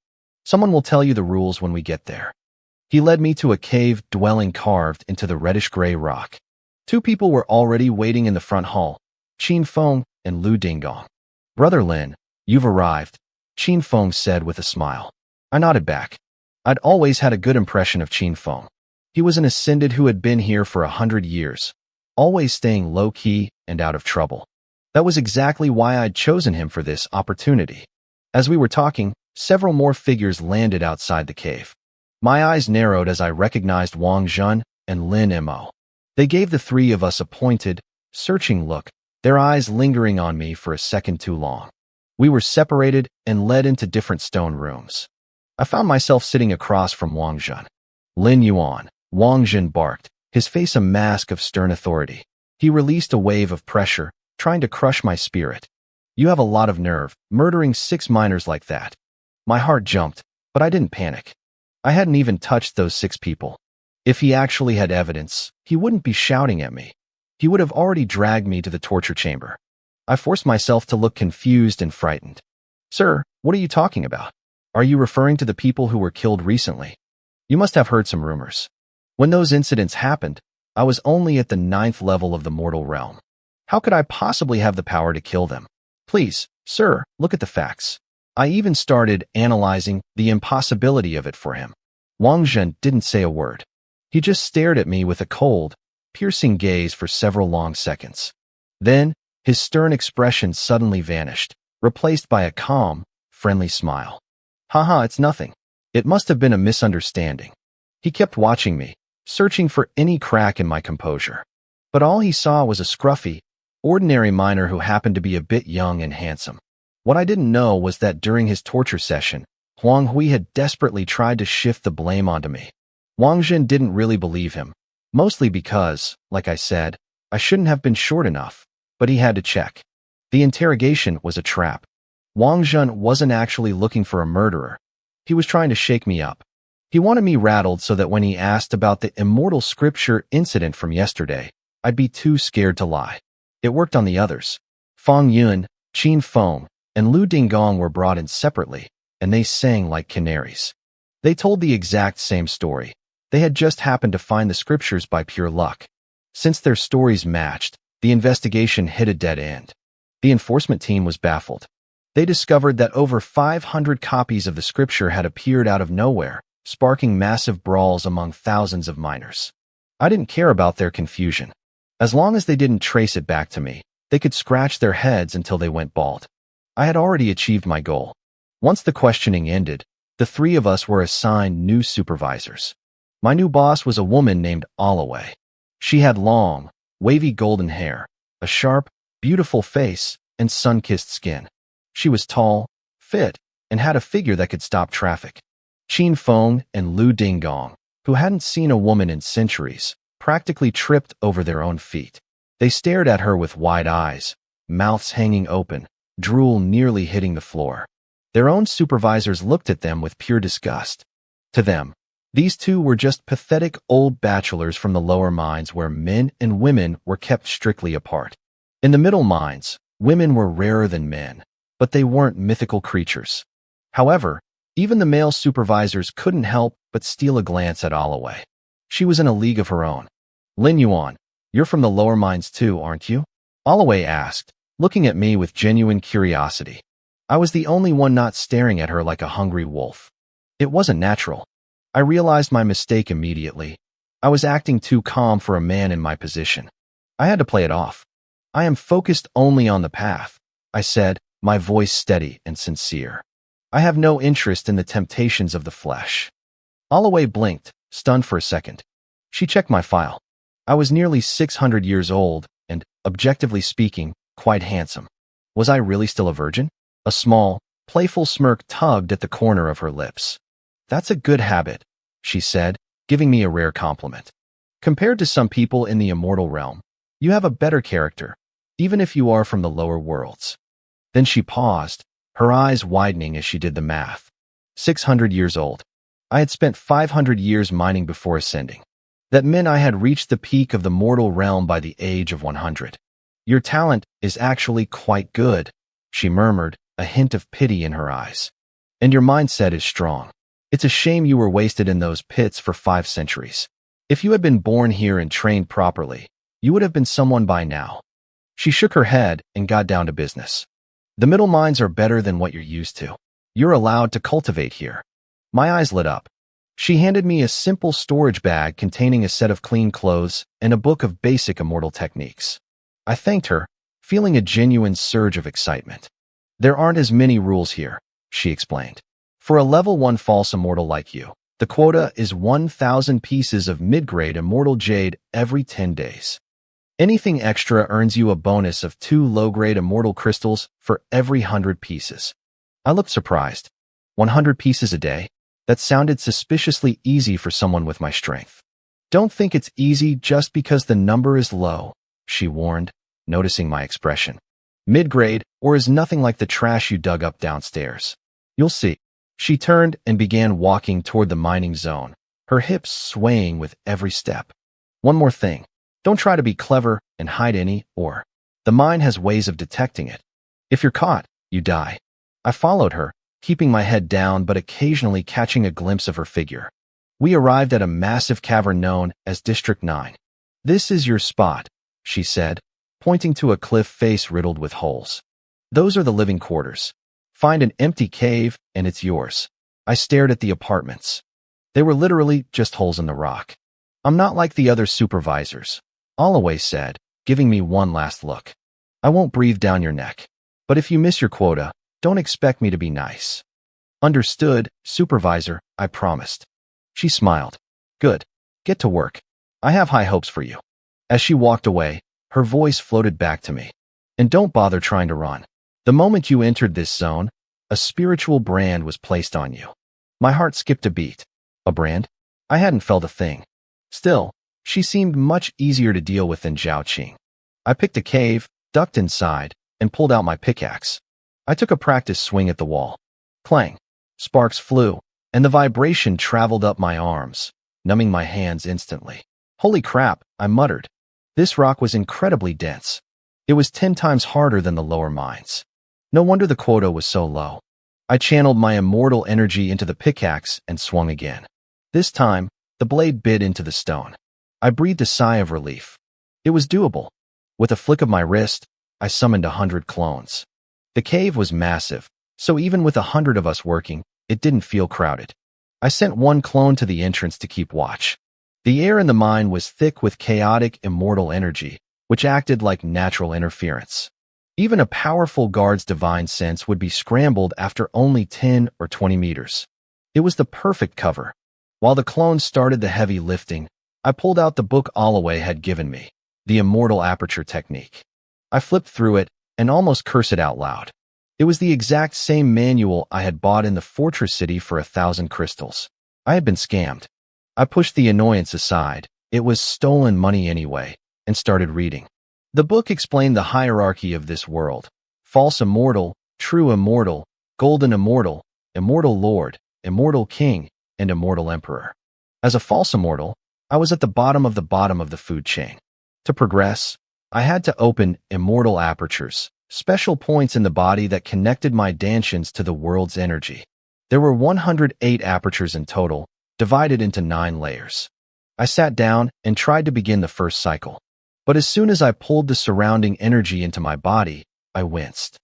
"Someone will tell you the rules when we get there." He led me to a cave dwelling carved into the reddish-gray rock. 2 people were already waiting in the front hall, Qin Feng and Lu Dingong. "Brother Lin, you've arrived," Qin Feng said with a smile. I nodded back. I'd always had a good impression of Qin Feng. He was an ascended who had been here for 100 years, always staying low-key and out of trouble. That was exactly why I'd chosen him for this opportunity. As we were talking, several more figures landed outside the cave. My eyes narrowed as I recognized Wang Jun and Lin Mo. They gave the 3 of us a pointed, searching look, their eyes lingering on me for a second too long. We were separated and led into different stone rooms. I found myself sitting across from Wang Jun. "Lin Yuan," Wang Jun barked, his face a mask of stern authority. He released a wave of pressure, trying to crush my spirit. "You have a lot of nerve, murdering 6 miners like that." My heart jumped, but I didn't panic. I hadn't even touched those 6 people. If he actually had evidence, he wouldn't be shouting at me. He would have already dragged me to the torture chamber. I forced myself to look confused and frightened. "Sir, what are you talking about? Are you referring to the people who were killed recently? You must have heard some rumors." When those incidents happened, I was only at the 9th level of the mortal realm. How could I possibly have the power to kill them? "Please, sir, look at the facts." I even started analyzing the impossibility of it for him. Wang Jun didn't say a word. He just stared at me with a cold, piercing gaze for several long seconds. Then, his stern expression suddenly vanished, replaced by a calm, friendly smile. "Haha, it's nothing. It must have been a misunderstanding." He kept watching me, searching for any crack in my composure. But all he saw was a scruffy, ordinary miner who happened to be a bit young and handsome. What I didn't know was that during his torture session, Huang Hui had desperately tried to shift the blame onto me. Wang Jun didn't really believe him, Mostly because, like I said, I shouldn't have been short enough, but he had to check. The interrogation was a trap. Wang Zhen wasn't actually looking for a murderer. He was trying to shake me up. He wanted me rattled so that when he asked about the immortal scripture incident from yesterday, I'd be too scared to lie. It worked on the others. Fang Yun, Qin Feng, and Lu Dinggong were brought in separately, and they sang like canaries. They told the exact same story. They had just happened to find the scriptures by pure luck. Since their stories matched, the investigation hit a dead end. The enforcement team was baffled. They discovered that over 500 copies of the scripture had appeared out of nowhere, sparking massive brawls among thousands of miners. I didn't care about their confusion. As long as they didn't trace it back to me, they could scratch their heads until they went bald. I had already achieved my goal. Once the questioning ended, the three of us were assigned new supervisors. My new boss was a woman named Alloway. She had long, wavy golden hair, a sharp, beautiful face, and sun-kissed skin. She was tall, fit, and had a figure that could stop traffic. Qin Feng and Lu Dinggong, who hadn't seen a woman in centuries, practically tripped over their own feet. They stared at her with wide eyes, mouths hanging open, drool nearly hitting the floor. Their own supervisors looked at them with pure disgust. To them, these two were just pathetic old bachelors from the lower mines where men and women were kept strictly apart. In the middle mines, women were rarer than men, but they weren't mythical creatures. However, even the male supervisors couldn't help but steal a glance at Alloway. She was in a league of her own. Lin Yuan, you're from the lower mines too, aren't you? Alloway asked, looking at me with genuine curiosity. I was the only one not staring at her like a hungry wolf. It wasn't natural. I realized my mistake immediately. I was acting too calm for a man in my position. I had to play it off. I am focused only on the path, I said, my voice steady and sincere. I have no interest in the temptations of the flesh. Alloway blinked, stunned for a second. She checked my file. I was nearly 600 years old and, objectively speaking, quite handsome. Was I really still a virgin? A small, playful smirk tugged at the corner of her lips. That's a good habit, she said, giving me a rare compliment. Compared to some people in the immortal realm, you have a better character, even if you are from the lower worlds. Then she paused, her eyes widening as she did the math. 600 years old. I had spent 500 years mining before ascending. That meant I had reached the peak of the mortal realm by the age of 100. Your talent is actually quite good, she murmured, a hint of pity in her eyes. And your mindset is strong. It's a shame you were wasted in those pits for 5 centuries. If you had been born here and trained properly, you would have been someone by now. She shook her head and got down to business. The middle mines are better than what you're used to. You're allowed to cultivate here. My eyes lit up. She handed me a simple storage bag containing a set of clean clothes and a book of basic immortal techniques. I thanked her, feeling a genuine surge of excitement. There aren't as many rules here, she explained. For a level 1 false immortal like you, the quota is 1,000 pieces of mid-grade immortal jade every 10 days. Anything extra earns you a bonus of 2 low-grade immortal crystals for every 100 pieces. I looked surprised. 100 pieces a day? That sounded suspiciously easy for someone with my strength. Don't think it's easy just because the number is low, she warned, noticing my expression. Mid-grade, or is nothing like the trash you dug up downstairs. You'll see. She turned and began walking toward the mining zone, her hips swaying with every step. One more thing. Don't try to be clever and hide any, or the mine has ways of detecting it. If you're caught, you die. I followed her, keeping my head down but occasionally catching a glimpse of her figure. We arrived at a massive cavern known as District 9. This is your spot, she said, pointing to a cliff face riddled with holes. Those are the living quarters. Find an empty cave and it's yours. I stared at the apartments. They were literally just holes in the rock. I'm not like the other supervisors, Alloway said, giving me one last look. I won't breathe down your neck. But if you miss your quota, don't expect me to be nice. Understood, supervisor, I promised. She smiled. Good. Get to work. I have high hopes for you. As she walked away, her voice floated back to me. And don't bother trying to run. The moment you entered this zone, a spiritual brand was placed on you. My heart skipped a beat. A brand? I hadn't felt a thing. Still, She seemed much easier to deal with than Zhao. I picked a cave, ducked inside, and pulled out my pickaxe. I took a practice swing at the wall. Clang. Sparks flew, and the vibration traveled up my arms, numbing my hands instantly. Holy crap, I muttered. This rock was incredibly dense. It was 10 times harder than the lower mines. No wonder the quota was so low. I channeled my immortal energy into the pickaxe and swung again. This time, the blade bit into the stone. I breathed a sigh of relief. It was doable. With a flick of my wrist, I summoned 100 clones. The cave was massive, so even with 100 of us working, it didn't feel crowded. I sent one clone to the entrance to keep watch. The air in the mine was thick with chaotic immortal energy, which acted like natural interference. Even a powerful guard's divine sense would be scrambled after only 10 or 20 meters. It was the perfect cover. While the clones started the heavy lifting, I pulled out the book Alloway had given me, the Immortal Aperture Technique. I flipped through it and almost cursed it out loud. It was the exact same manual I had bought in the Fortress City for 1,000 crystals. I had been scammed. I pushed the annoyance aside. It was stolen money anyway, and started reading. The book explained the hierarchy of this world: false immortal, true immortal, golden immortal, immortal lord, immortal king, and immortal emperor. As a false immortal, I was at the bottom of the food chain. To progress, I had to open immortal apertures, special points in the body that connected my dantians to the world's energy. There were 108 apertures in total, divided into 9 layers. I sat down and tried to begin the first cycle. But as soon as I pulled the surrounding energy into my body, I winced.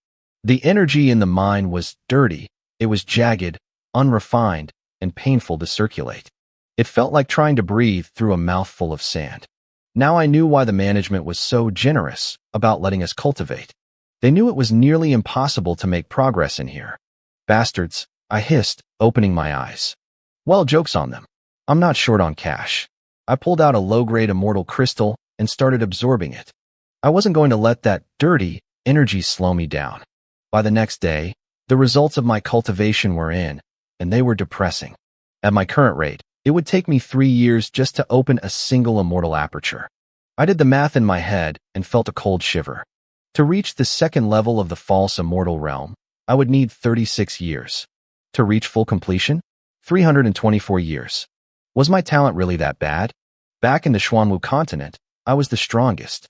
The energy in the mine was dirty, it was jagged, unrefined, and painful to circulate. It felt like trying to breathe through a mouthful of sand. Now I knew why the management was so generous about letting us cultivate. They knew it was nearly impossible to make progress in here. Bastards, I hissed, opening my eyes. Well, joke's on them. I'm not short on cash. I pulled out a low-grade immortal crystal and started absorbing it. I wasn't going to let that dirty energy slow me down. By the next day, the results of my cultivation were in, and they were depressing. At my current rate, it would take me 3 years just to open a single immortal aperture. I did the math in my head and felt a cold shiver. To reach the second level of the false immortal realm, I would need 36 years. To reach full completion, 324 years. Was my talent really that bad? Back in the Xuanwu continent, I was the strongest.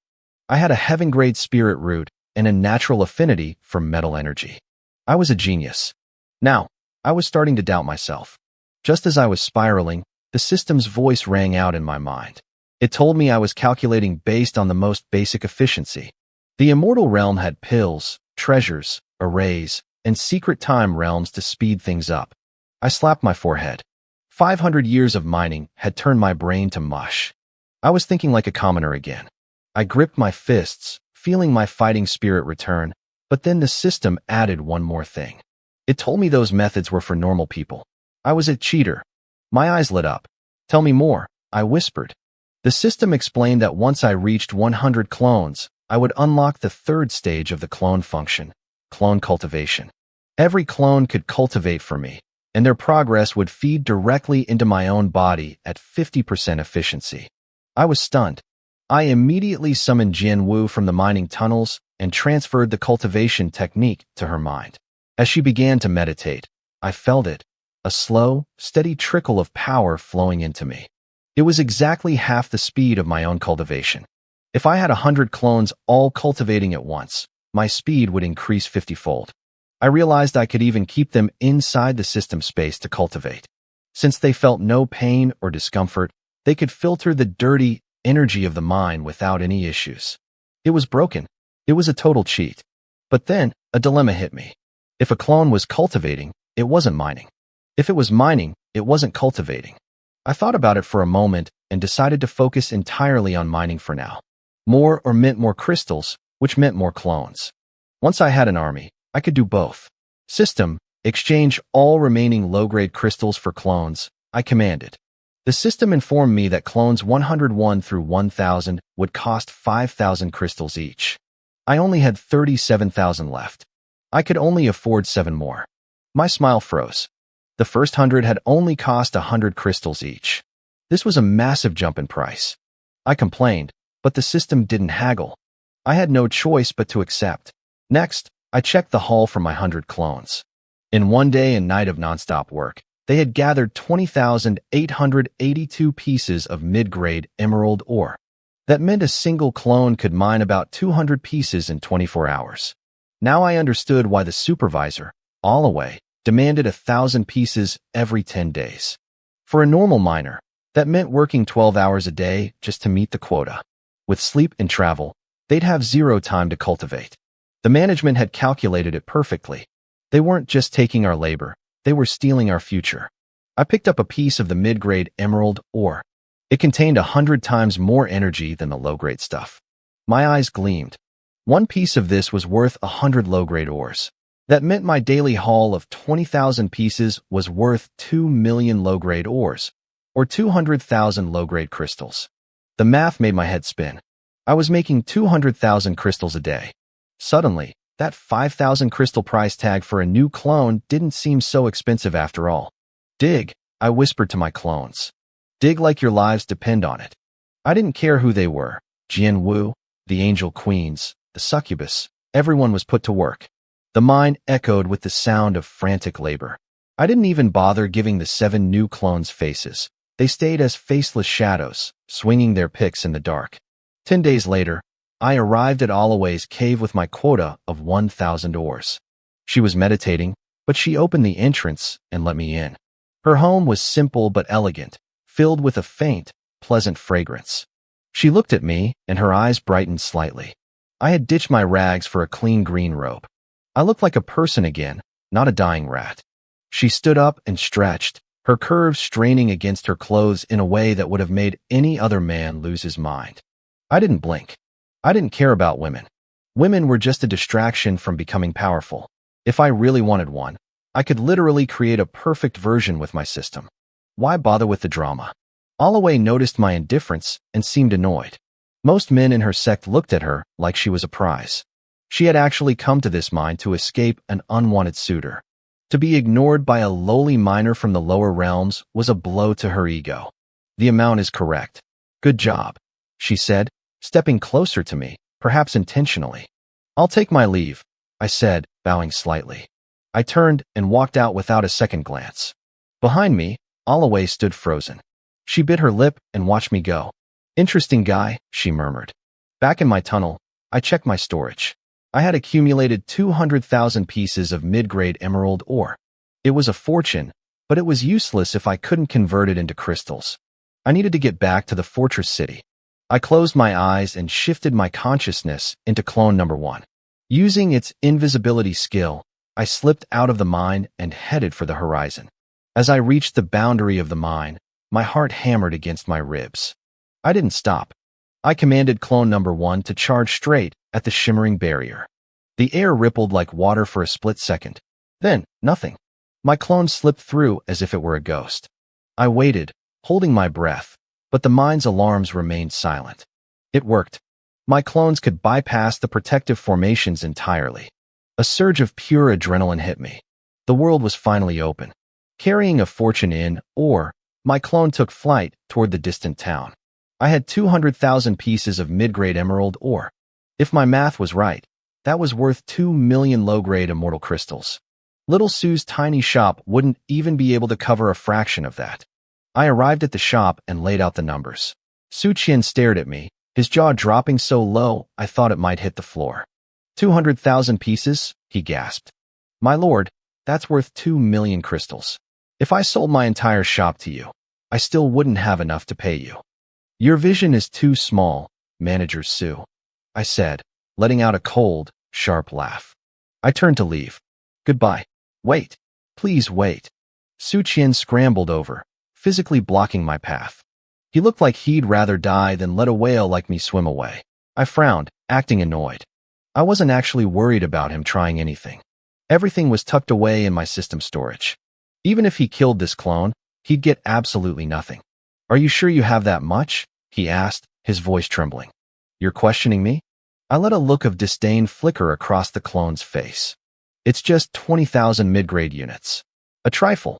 I had a heaven-grade spirit root and a natural affinity for metal energy. I was a genius. Now, I was starting to doubt myself. Just as I was spiraling, the system's voice rang out in my mind. It told me I was calculating based on the most basic efficiency. The immortal realm had pills, treasures, arrays, and secret time realms to speed things up. I slapped my forehead. 500 years of mining had turned my brain to mush. I was thinking like a commoner again. I gripped my fists, feeling my fighting spirit return, but then the system added one more thing. It told me those methods were for normal people. I was a cheater. My eyes lit up. Tell me more, I whispered. The system explained that once I reached 100 clones, I would unlock the third stage of the clone function, clone cultivation. Every clone could cultivate for me, and their progress would feed directly into my own body at 50% efficiency. I was stunned. I immediately summoned Jian Wu from the mining tunnels and transferred the cultivation technique to her mind. As she began to meditate, I felt it, a slow, steady trickle of power flowing into me. It was exactly half the speed of my own cultivation. If I had 100 clones all cultivating at once, my speed would increase 50-fold. I realized I could even keep them inside the system space to cultivate. Since they felt no pain or discomfort, they could filter the dirty energy of the mine without any issues. It was broken. It was a total cheat. But then, a dilemma hit me. If a clone was cultivating, it wasn't mining. If it was mining, it wasn't cultivating. I thought about it for a moment and decided to focus entirely on mining for now. More or mint more crystals, which meant more clones. Once I had an army, I could do both. System, exchange all remaining low-grade crystals for clones, I commanded. The system informed me that clones 101 through 1000 would cost 5,000 crystals each. I only had 37,000 left. I could only afford 7 more. My smile froze. The first 100 had only cost 100 crystals each. This was a massive jump in price. I complained, but the system didn't haggle. I had no choice but to accept. Next, I checked the haul for my 100 clones. In one day and night of nonstop work, they had gathered 20,882 pieces of mid-grade emerald ore. That meant a single clone could mine about 200 pieces in 24 hours. Now I understood why the supervisor, Allaway, demanded 1,000 pieces every 10 days. For a normal miner, that meant working 12 hours a day just to meet the quota. With sleep and travel, they'd have zero time to cultivate. The management had calculated it perfectly. They weren't just taking our labor, they were stealing our future. I picked up a piece of the mid-grade emerald ore. It contained 100 times more energy than the low-grade stuff. My eyes gleamed. One piece of this was worth 100 low-grade ores. That meant my daily haul of 20,000 pieces was worth 2 million low-grade ores, or 200,000 low-grade crystals. The math made my head spin. I was making 200,000 crystals a day. Suddenly, that 5,000 crystal price tag for a new clone didn't seem so expensive after all. Dig, I whispered to my clones. Dig like your lives depend on it. I didn't care who they were. Jian Wu, the angel queens, the succubus, everyone was put to work. The mine echoed with the sound of frantic labor. I didn't even bother giving the 7 new clones faces. They stayed as faceless shadows, swinging their picks in the dark. 10 days later, I arrived at Allaway's cave with my quota of 1,000 ores. She was meditating, but she opened the entrance and let me in. Her home was simple but elegant, filled with a faint, pleasant fragrance. She looked at me, and her eyes brightened slightly. I had ditched my rags for a clean green robe. I looked like a person again, not a dying rat. She stood up and stretched, her curves straining against her clothes in a way that would have made any other man lose his mind. I didn't blink. I didn't care about women. Women were just a distraction from becoming powerful. If I really wanted one, I could literally create a perfect version with my system. Why bother with the drama? Allaway noticed my indifference and seemed annoyed. Most men in her sect looked at her like she was a prize. She had actually come to this mine to escape an unwanted suitor. To be ignored by a lowly miner from the lower realms was a blow to her ego. The amount is correct. Good job, she said, stepping closer to me, perhaps intentionally. I'll take my leave, I said, bowing slightly. I turned and walked out without a second glance. Behind me, Allaway stood frozen. She bit her lip and watched me go. Interesting guy, she murmured. Back in my tunnel, I checked my storage. I had accumulated 200,000 pieces of mid-grade emerald ore. It was a fortune, but it was useless if I couldn't convert it into crystals. I needed to get back to the fortress city. I closed my eyes and shifted my consciousness into clone number 1. Using its invisibility skill, I slipped out of the mine and headed for the horizon. As I reached the boundary of the mine, my heart hammered against my ribs. I didn't stop. I commanded clone number 1 to charge straight at the shimmering barrier. The air rippled like water for a split second. Then, nothing. My clone slipped through as if it were a ghost. I waited, holding my breath, but the mine's alarms remained silent. It worked. My clones could bypass the protective formations entirely. A surge of pure adrenaline hit me. The world was finally open. Carrying a fortune in ore, my clone took flight toward the distant town. I had 200,000 pieces of mid-grade emerald ore. If my math was right, that was worth 2 million low-grade immortal crystals. Little Sue's tiny shop wouldn't even be able to cover a fraction of that. I arrived at the shop and laid out the numbers. Su Qian stared at me, his jaw dropping so low I thought it might hit the floor. 200,000 pieces? He gasped. My lord, that's worth 2 million crystals. If I sold my entire shop to you, I still wouldn't have enough to pay you. Your vision is too small, Manager Su, I said, letting out a cold, sharp laugh. I turned to leave. Goodbye. Wait. Please wait. Su Qian scrambled over, physically blocking my path. He looked like he'd rather die than let a whale like me swim away. I frowned, acting annoyed. I wasn't actually worried about him trying anything. Everything was tucked away in my system storage. Even if he killed this clone, he'd get absolutely nothing. Are you sure you have that much? He asked, his voice trembling. You're questioning me? I let a look of disdain flicker across the clone's face. It's just 20,000 mid-grade units. A trifle.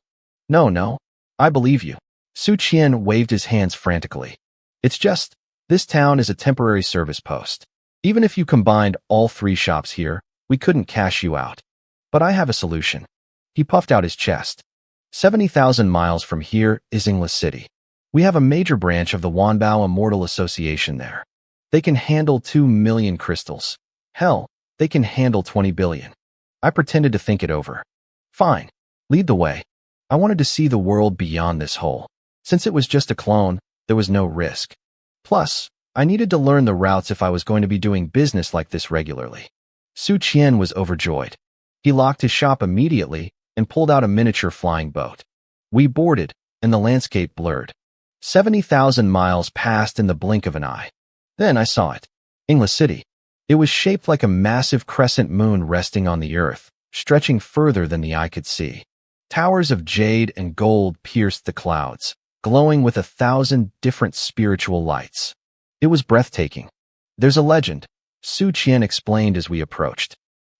No, I believe you. Su Qian waved his hands frantically. It's just, This town is a temporary service post. Even if you combined all 3 shops here, we couldn't cash you out. But I have a solution. He puffed out his chest. 70,000 miles from here is Inglis City. We have a major branch of the Wanbao Immortal Association there. They can handle 2 million crystals. Hell, they can handle 20 billion. I pretended to think it over. Fine. Lead the way. I wanted to see the world beyond this hole. Since it was just a clone, there was no risk. Plus, I needed to learn the routes if I was going to be doing business like this regularly. Su Qian was overjoyed. He locked his shop immediately and pulled out a miniature flying boat. We boarded, and the landscape blurred. 70,000 miles passed in the blink of an eye. Then I saw it. Inglis City. It was shaped like a massive crescent moon resting on the earth, stretching further than the eye could see. Towers of jade and gold pierced the clouds, glowing with 1,000 different spiritual lights. It was breathtaking. There's a legend, Su Qian explained as we approached.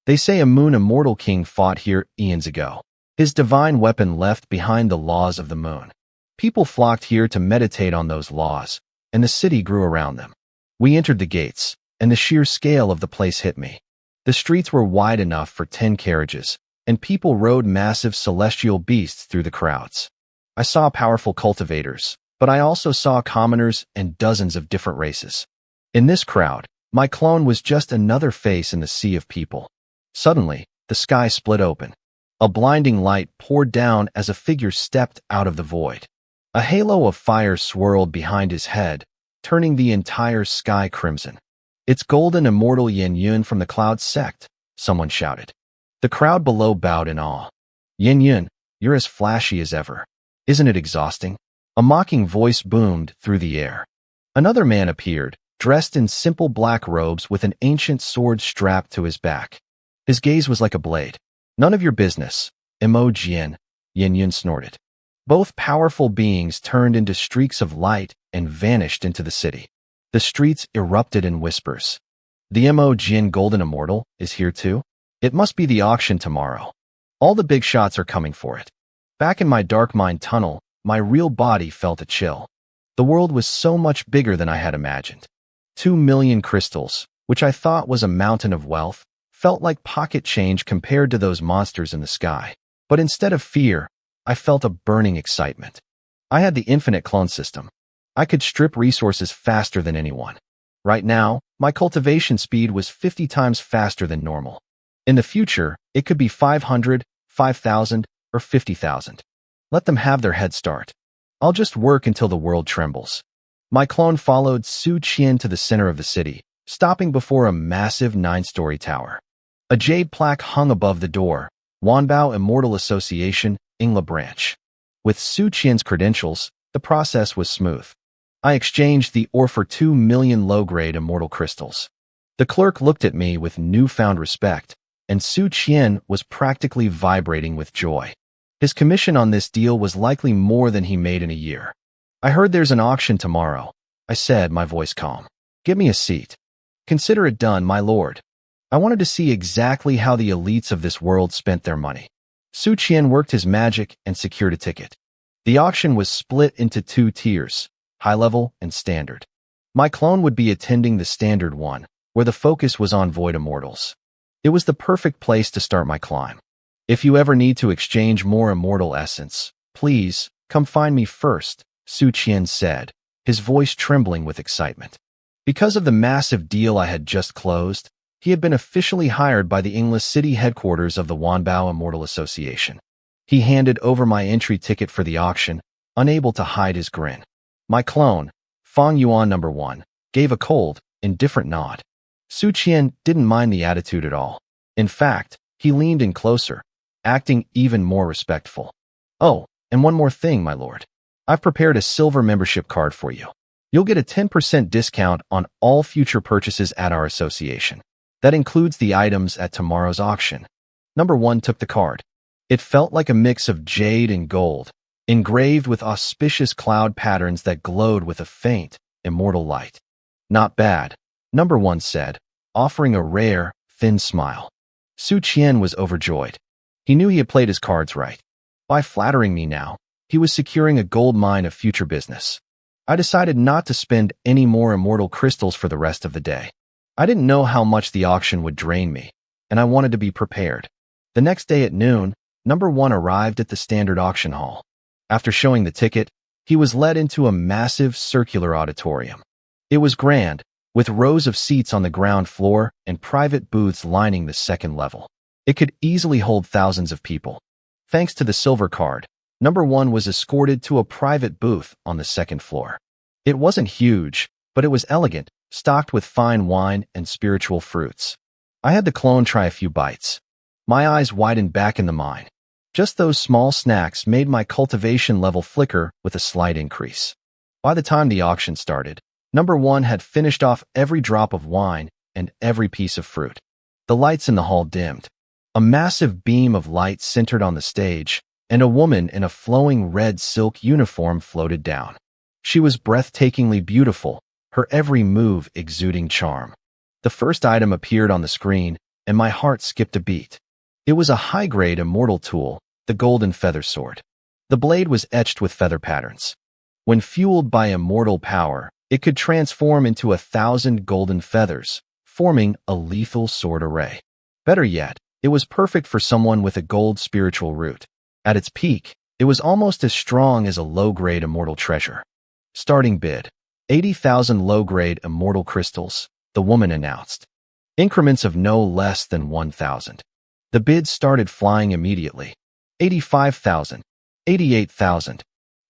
They say a moon immortal king fought here eons ago. His divine weapon left behind the laws of the moon. People flocked here to meditate on those laws, and the city grew around them. We entered the gates, and the sheer scale of the place hit me. The streets were wide enough for 10 carriages, and people rode massive celestial beasts through the crowds. I saw powerful cultivators, but I also saw commoners and dozens of different races. In this crowd, my clone was just another face in the sea of people. Suddenly, the sky split open. A blinding light poured down as a figure stepped out of the void. A halo of fire swirled behind his head, turning the entire sky crimson. "It's golden immortal Yun from the Cloud Sect," someone shouted. The crowd below bowed in awe. "Yun, you're as flashy as ever. Isn't it exhausting?" A mocking voice boomed through the air. Another man appeared, dressed in simple black robes with an ancient sword strapped to his back. His gaze was like a blade. "None of your business, Imogen," Yun snorted. Both powerful beings turned into streaks of light and vanished into the city. The streets erupted in whispers. "The Imogen Golden Immortal is here too? It must be the auction tomorrow. All the big shots are coming for it." Back in my dark mind tunnel, my real body felt a chill. The world was so much bigger than I had imagined. 2 million crystals, which I thought was a mountain of wealth, felt like pocket change compared to those monsters in the sky. But instead of fear, I felt a burning excitement. I had the infinite clone system. I could strip resources faster than anyone. Right now, my cultivation speed was 50 times faster than normal. In the future, it could be 500, 5,000, or 50,000. Let them have their head start. I'll just work until the world trembles. My clone followed Su Qian to the center of the city, stopping before a massive 9-story tower. A jade plaque hung above the door, Wanbao Immortal Association, Ingla Branch. With Su Qian's credentials, the process was smooth. I exchanged the ore for 2 million low-grade immortal crystals. The clerk looked at me with newfound respect, and Su Qian was practically vibrating with joy. His commission on this deal was likely more than he made in a year. "I heard there's an auction tomorrow," I said, my voice calm. "Give me a seat." "Consider it done, my lord." I wanted to see exactly how the elites of this world spent their money. Su Qian worked his magic and secured a ticket. The auction was split into 2 tiers, high level and standard. My clone would be attending the standard one, where the focus was on void immortals. It was the perfect place to start my climb. "If you ever need to exchange more immortal essence, please, come find me first," Su Qian said, his voice trembling with excitement. Because of the massive deal I had just closed, he had been officially hired by the Inglis City headquarters of the Wanbao Immortal Association. He handed over my entry ticket for the auction, unable to hide his grin. My clone, Fong Yuan No. 1, gave a cold, indifferent nod. Su Qian didn't mind the attitude at all. In fact, he leaned in closer, acting even more respectful. "Oh, and one more thing, my lord. I've prepared a silver membership card for you. You'll get a 10% discount on all future purchases at our association. That includes the items at tomorrow's auction." Number 1 took the card. It felt like a mix of jade and gold, engraved with auspicious cloud patterns that glowed with a faint, immortal light. "Not bad," Number 1 said, offering a rare, thin smile. Su Qian was overjoyed. He knew he had played his cards right. By flattering me now, he was securing a gold mine of future business. I decided not to spend any more immortal crystals for the rest of the day. I didn't know how much the auction would drain me, and I wanted to be prepared. The next day at noon, number 1 arrived at the standard auction hall. After showing the ticket, he was led into a massive circular auditorium. It was grand, with rows of seats on the ground floor and private booths lining the second level. It could easily hold thousands of people. Thanks to the silver card, number 1 was escorted to a private booth on the second floor. It wasn't huge, but it was elegant, stocked with fine wine and spiritual fruits. I had the clone try a few bites. My eyes widened back in the mine. Just those small snacks made my cultivation level flicker with a slight increase. By the time the auction started, number 1 had finished off every drop of wine and every piece of fruit. The lights in the hall dimmed. A massive beam of light centered on the stage, and a woman in a flowing red silk uniform floated down. She was breathtakingly beautiful, her every move exuding charm. The first item appeared on the screen, and my heart skipped a beat. It was a high-grade immortal tool, the golden feather sword. The blade was etched with feather patterns. When fueled by immortal power, it could transform into 1,000 golden feathers, forming a lethal sword array. Better yet, it was perfect for someone with a gold spiritual root. At its peak, it was almost as strong as a low-grade immortal treasure. Starting bid: 80,000 low-grade immortal crystals, the woman announced. Increments of no less than 1,000. The bids started flying immediately. 85,000. 88,000.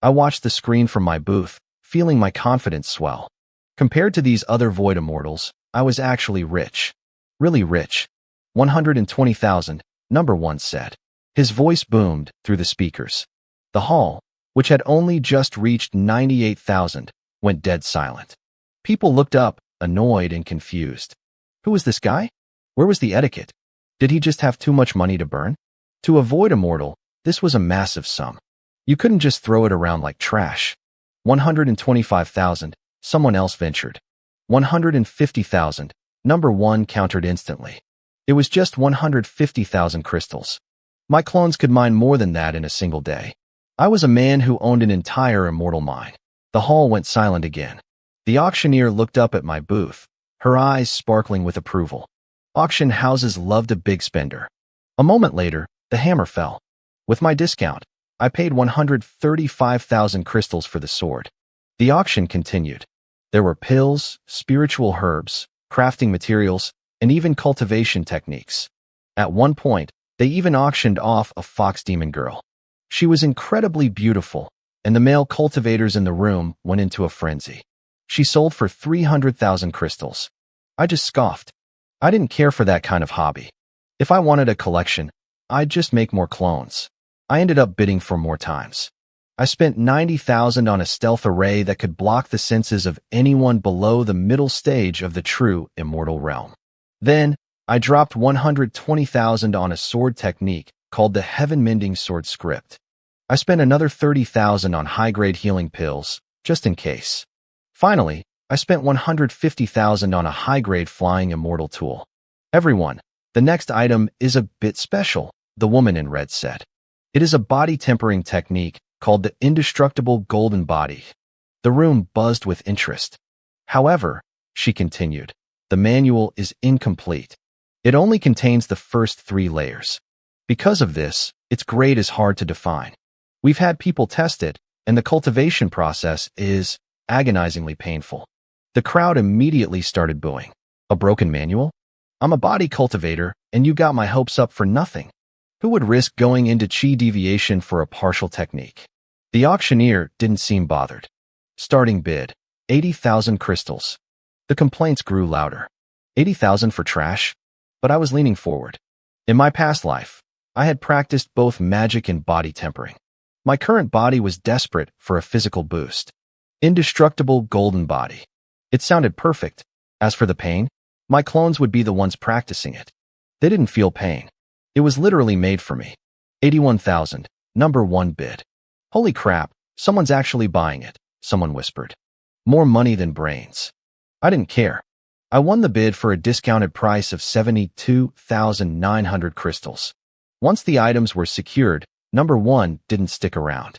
I watched the screen from my booth, feeling my confidence swell. Compared to these other void immortals, I was actually rich. Really rich. 120,000, number 1 said. His voice boomed through the speakers. The hall, which had only just reached 98,000, went dead silent. People looked up, annoyed and confused. Who was this guy? Where was the etiquette? Did he just have too much money to burn? To a void immortal, this was a massive sum. You couldn't just throw it around like trash. 125,000, someone else ventured. 150,000, number 1 countered instantly. It was just 150,000 crystals. My clones could mine more than that in a single day. I was a man who owned an entire immortal mine. The hall went silent again. The auctioneer looked up at my booth, her eyes sparkling with approval. Auction houses loved a big spender. A moment later, the hammer fell. With my discount, I paid 135,000 crystals for the sword. The auction continued. There were pills, spiritual herbs, crafting materials, and even cultivation techniques. At one point, they even auctioned off a fox demon girl. She was incredibly beautiful, and the male cultivators in the room went into a frenzy. She sold for 300,000 crystals. I just scoffed. I didn't care for that kind of hobby. If I wanted a collection, I'd just make more clones. I ended up bidding for more times. I spent 90,000 on a stealth array that could block the senses of anyone below the middle stage of the true immortal realm. Then, I dropped 120,000 on a sword technique called the Heaven-Mending Sword Script. I spent another 30,000 on high-grade healing pills, just in case. Finally, I spent 150,000 on a high-grade flying immortal tool. Everyone, the next item is a bit special, the woman in red said. It is a body tempering technique called the Indestructible Golden Body. The room buzzed with interest. However, she continued, the manual is incomplete. It only contains the first 3 layers. Because of this, its grade is hard to define. We've had people test it, and the cultivation process is agonizingly painful. The crowd immediately started booing. A broken manual? I'm a body cultivator, and you got my hopes up for nothing. Who would risk going into chi deviation for a partial technique? The auctioneer didn't seem bothered. Starting bid: 80,000 crystals. The complaints grew louder. 80,000 for trash? But I was leaning forward. In my past life, I had practiced both magic and body tempering. My current body was desperate for a physical boost. Indestructible golden body. It sounded perfect. As for the pain, my clones would be the ones practicing it. They didn't feel pain. It was literally made for me. 81,000, number 1 bid. Holy crap, someone's actually buying it, someone whispered. More money than brains. I didn't care. I won the bid for a discounted price of 72,900 crystals. Once the items were secured, number 1 didn't stick around.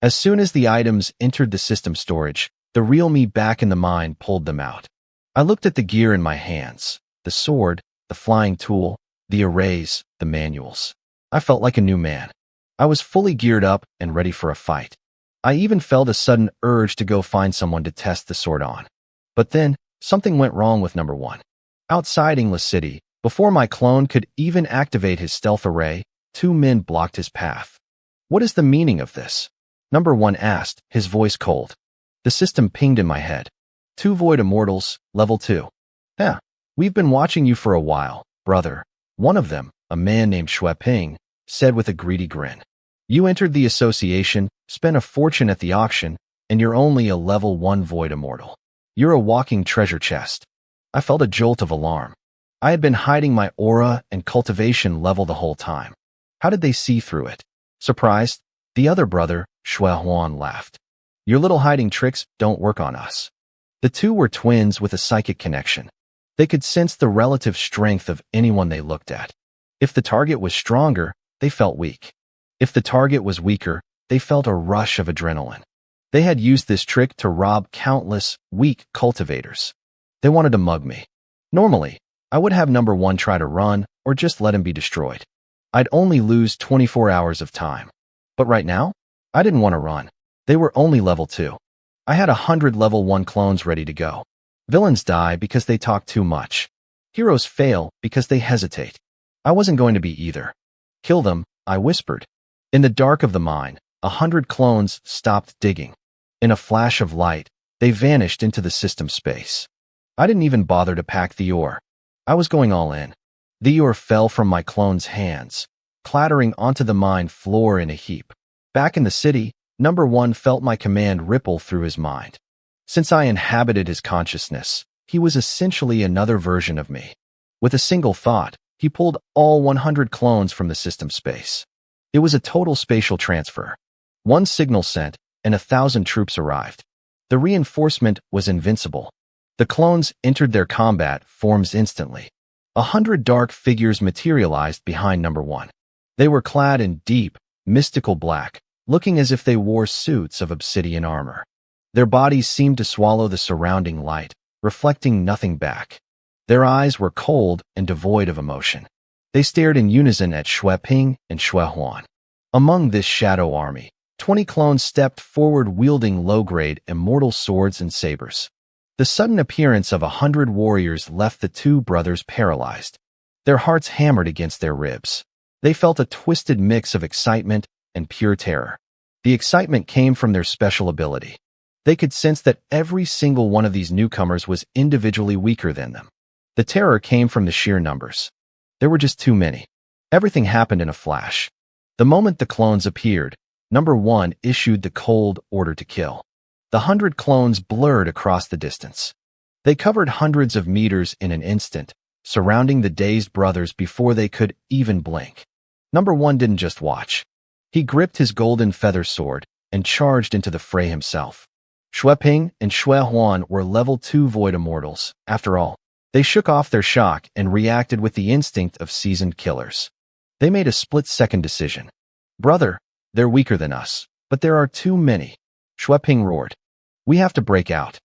As soon as the items entered the system storage, The real me back in the mind pulled them out. I looked at the gear in my hands, the sword, the flying tool, the arrays, the manuals. I felt like a new man. I was fully geared up and ready for a fight. I even felt a sudden urge to go find someone to test the sword on. But then, something went wrong with number one. Outside English City, before my clone could even activate his stealth array, two men blocked his path. What is the meaning of this? Number one asked, his voice cold. The system pinged in my head. Two void immortals, level 2. Yeah, we've been watching you for a while, brother. One of them, a man named Shui Ping, said with a greedy grin. You entered the association, spent a fortune at the auction, and you're only a level 1 void immortal. You're a walking treasure chest. I felt a jolt of alarm. I had been hiding my aura and cultivation level the whole time. How did they see through it? Surprised, the other brother, Shui Huan, laughed. Your little hiding tricks don't work on us. The two were twins with a psychic connection. They could sense the relative strength of anyone they looked at. If the target was stronger, they felt weak. If the target was weaker, they felt a rush of adrenaline. They had used this trick to rob countless, weak cultivators. They wanted to mug me. Normally, I would have number one try to run or just let him be destroyed. I'd only lose 24 hours of time. But right now, I didn't want to run. They were only level 2. I had 100 level 1 clones ready to go. Villains die because they talk too much. Heroes fail because they hesitate. I wasn't going to be either. Kill them, I whispered. In the dark of the mine, 100 clones stopped digging. In a flash of light, they vanished into the system space. I didn't even bother to pack the ore. I was going all in. The ore fell from my clone's hands, clattering onto the mine floor in a heap. Back in the city, number one felt my command ripple through his mind. Since I inhabited his consciousness, he was essentially another version of me. With a single thought, he pulled all 100 clones from the system space. It was a total spatial transfer. One signal sent, and 1,000 troops arrived. The reinforcement was invincible. The clones entered their combat forms instantly. 100 dark figures materialized behind number one. They were clad in deep, mystical black, looking as if they wore suits of obsidian armor. Their bodies seemed to swallow the surrounding light, reflecting nothing back. Their eyes were cold and devoid of emotion. They stared in unison at Shui Ping and Shui Huan. Among this shadow army, 20 clones stepped forward wielding low-grade immortal swords and sabers. The sudden appearance of 100 warriors left the two brothers paralyzed. Their hearts hammered against their ribs. They felt a twisted mix of excitement and pure terror. The excitement came from their special ability. They could sense that every single one of these newcomers was individually weaker than them. The terror came from the sheer numbers. There were just too many. Everything happened in a flash. The moment the clones appeared, number one issued the cold order to kill. The 100 clones blurred across the distance. They covered hundreds of meters in an instant, surrounding the dazed brothers before they could even blink. Number one didn't just watch. He gripped his golden feather sword and charged into the fray himself. Shui Ping and Shui Huan were level 2 void immortals. After all, they shook off their shock and reacted with the instinct of seasoned killers. They made a split-second decision. Brother, they're weaker than us, but there are too many. Shui Ping roared. We have to break out.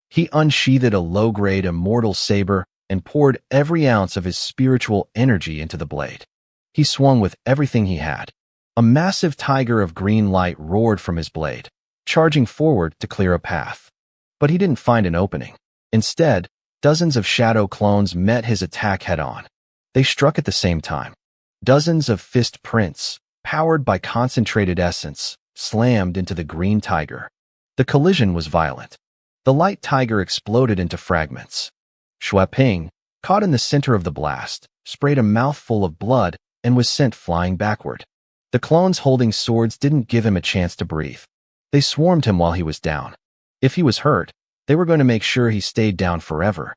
He unsheathed a low-grade immortal saber and poured every ounce of his spiritual energy into the blade. He swung with everything he had. A massive tiger of green light roared from his blade, charging forward to clear a path. But he didn't find an opening. Instead, dozens of shadow clones met his attack head-on. They struck at the same time. Dozens of fist prints, powered by concentrated essence, slammed into the green tiger. The collision was violent. The light tiger exploded into fragments. Shui Ping, caught in the center of the blast, sprayed a mouthful of blood and was sent flying backward. The clones holding swords didn't give him a chance to breathe. They swarmed him while he was down. If he was hurt, they were going to make sure he stayed down forever.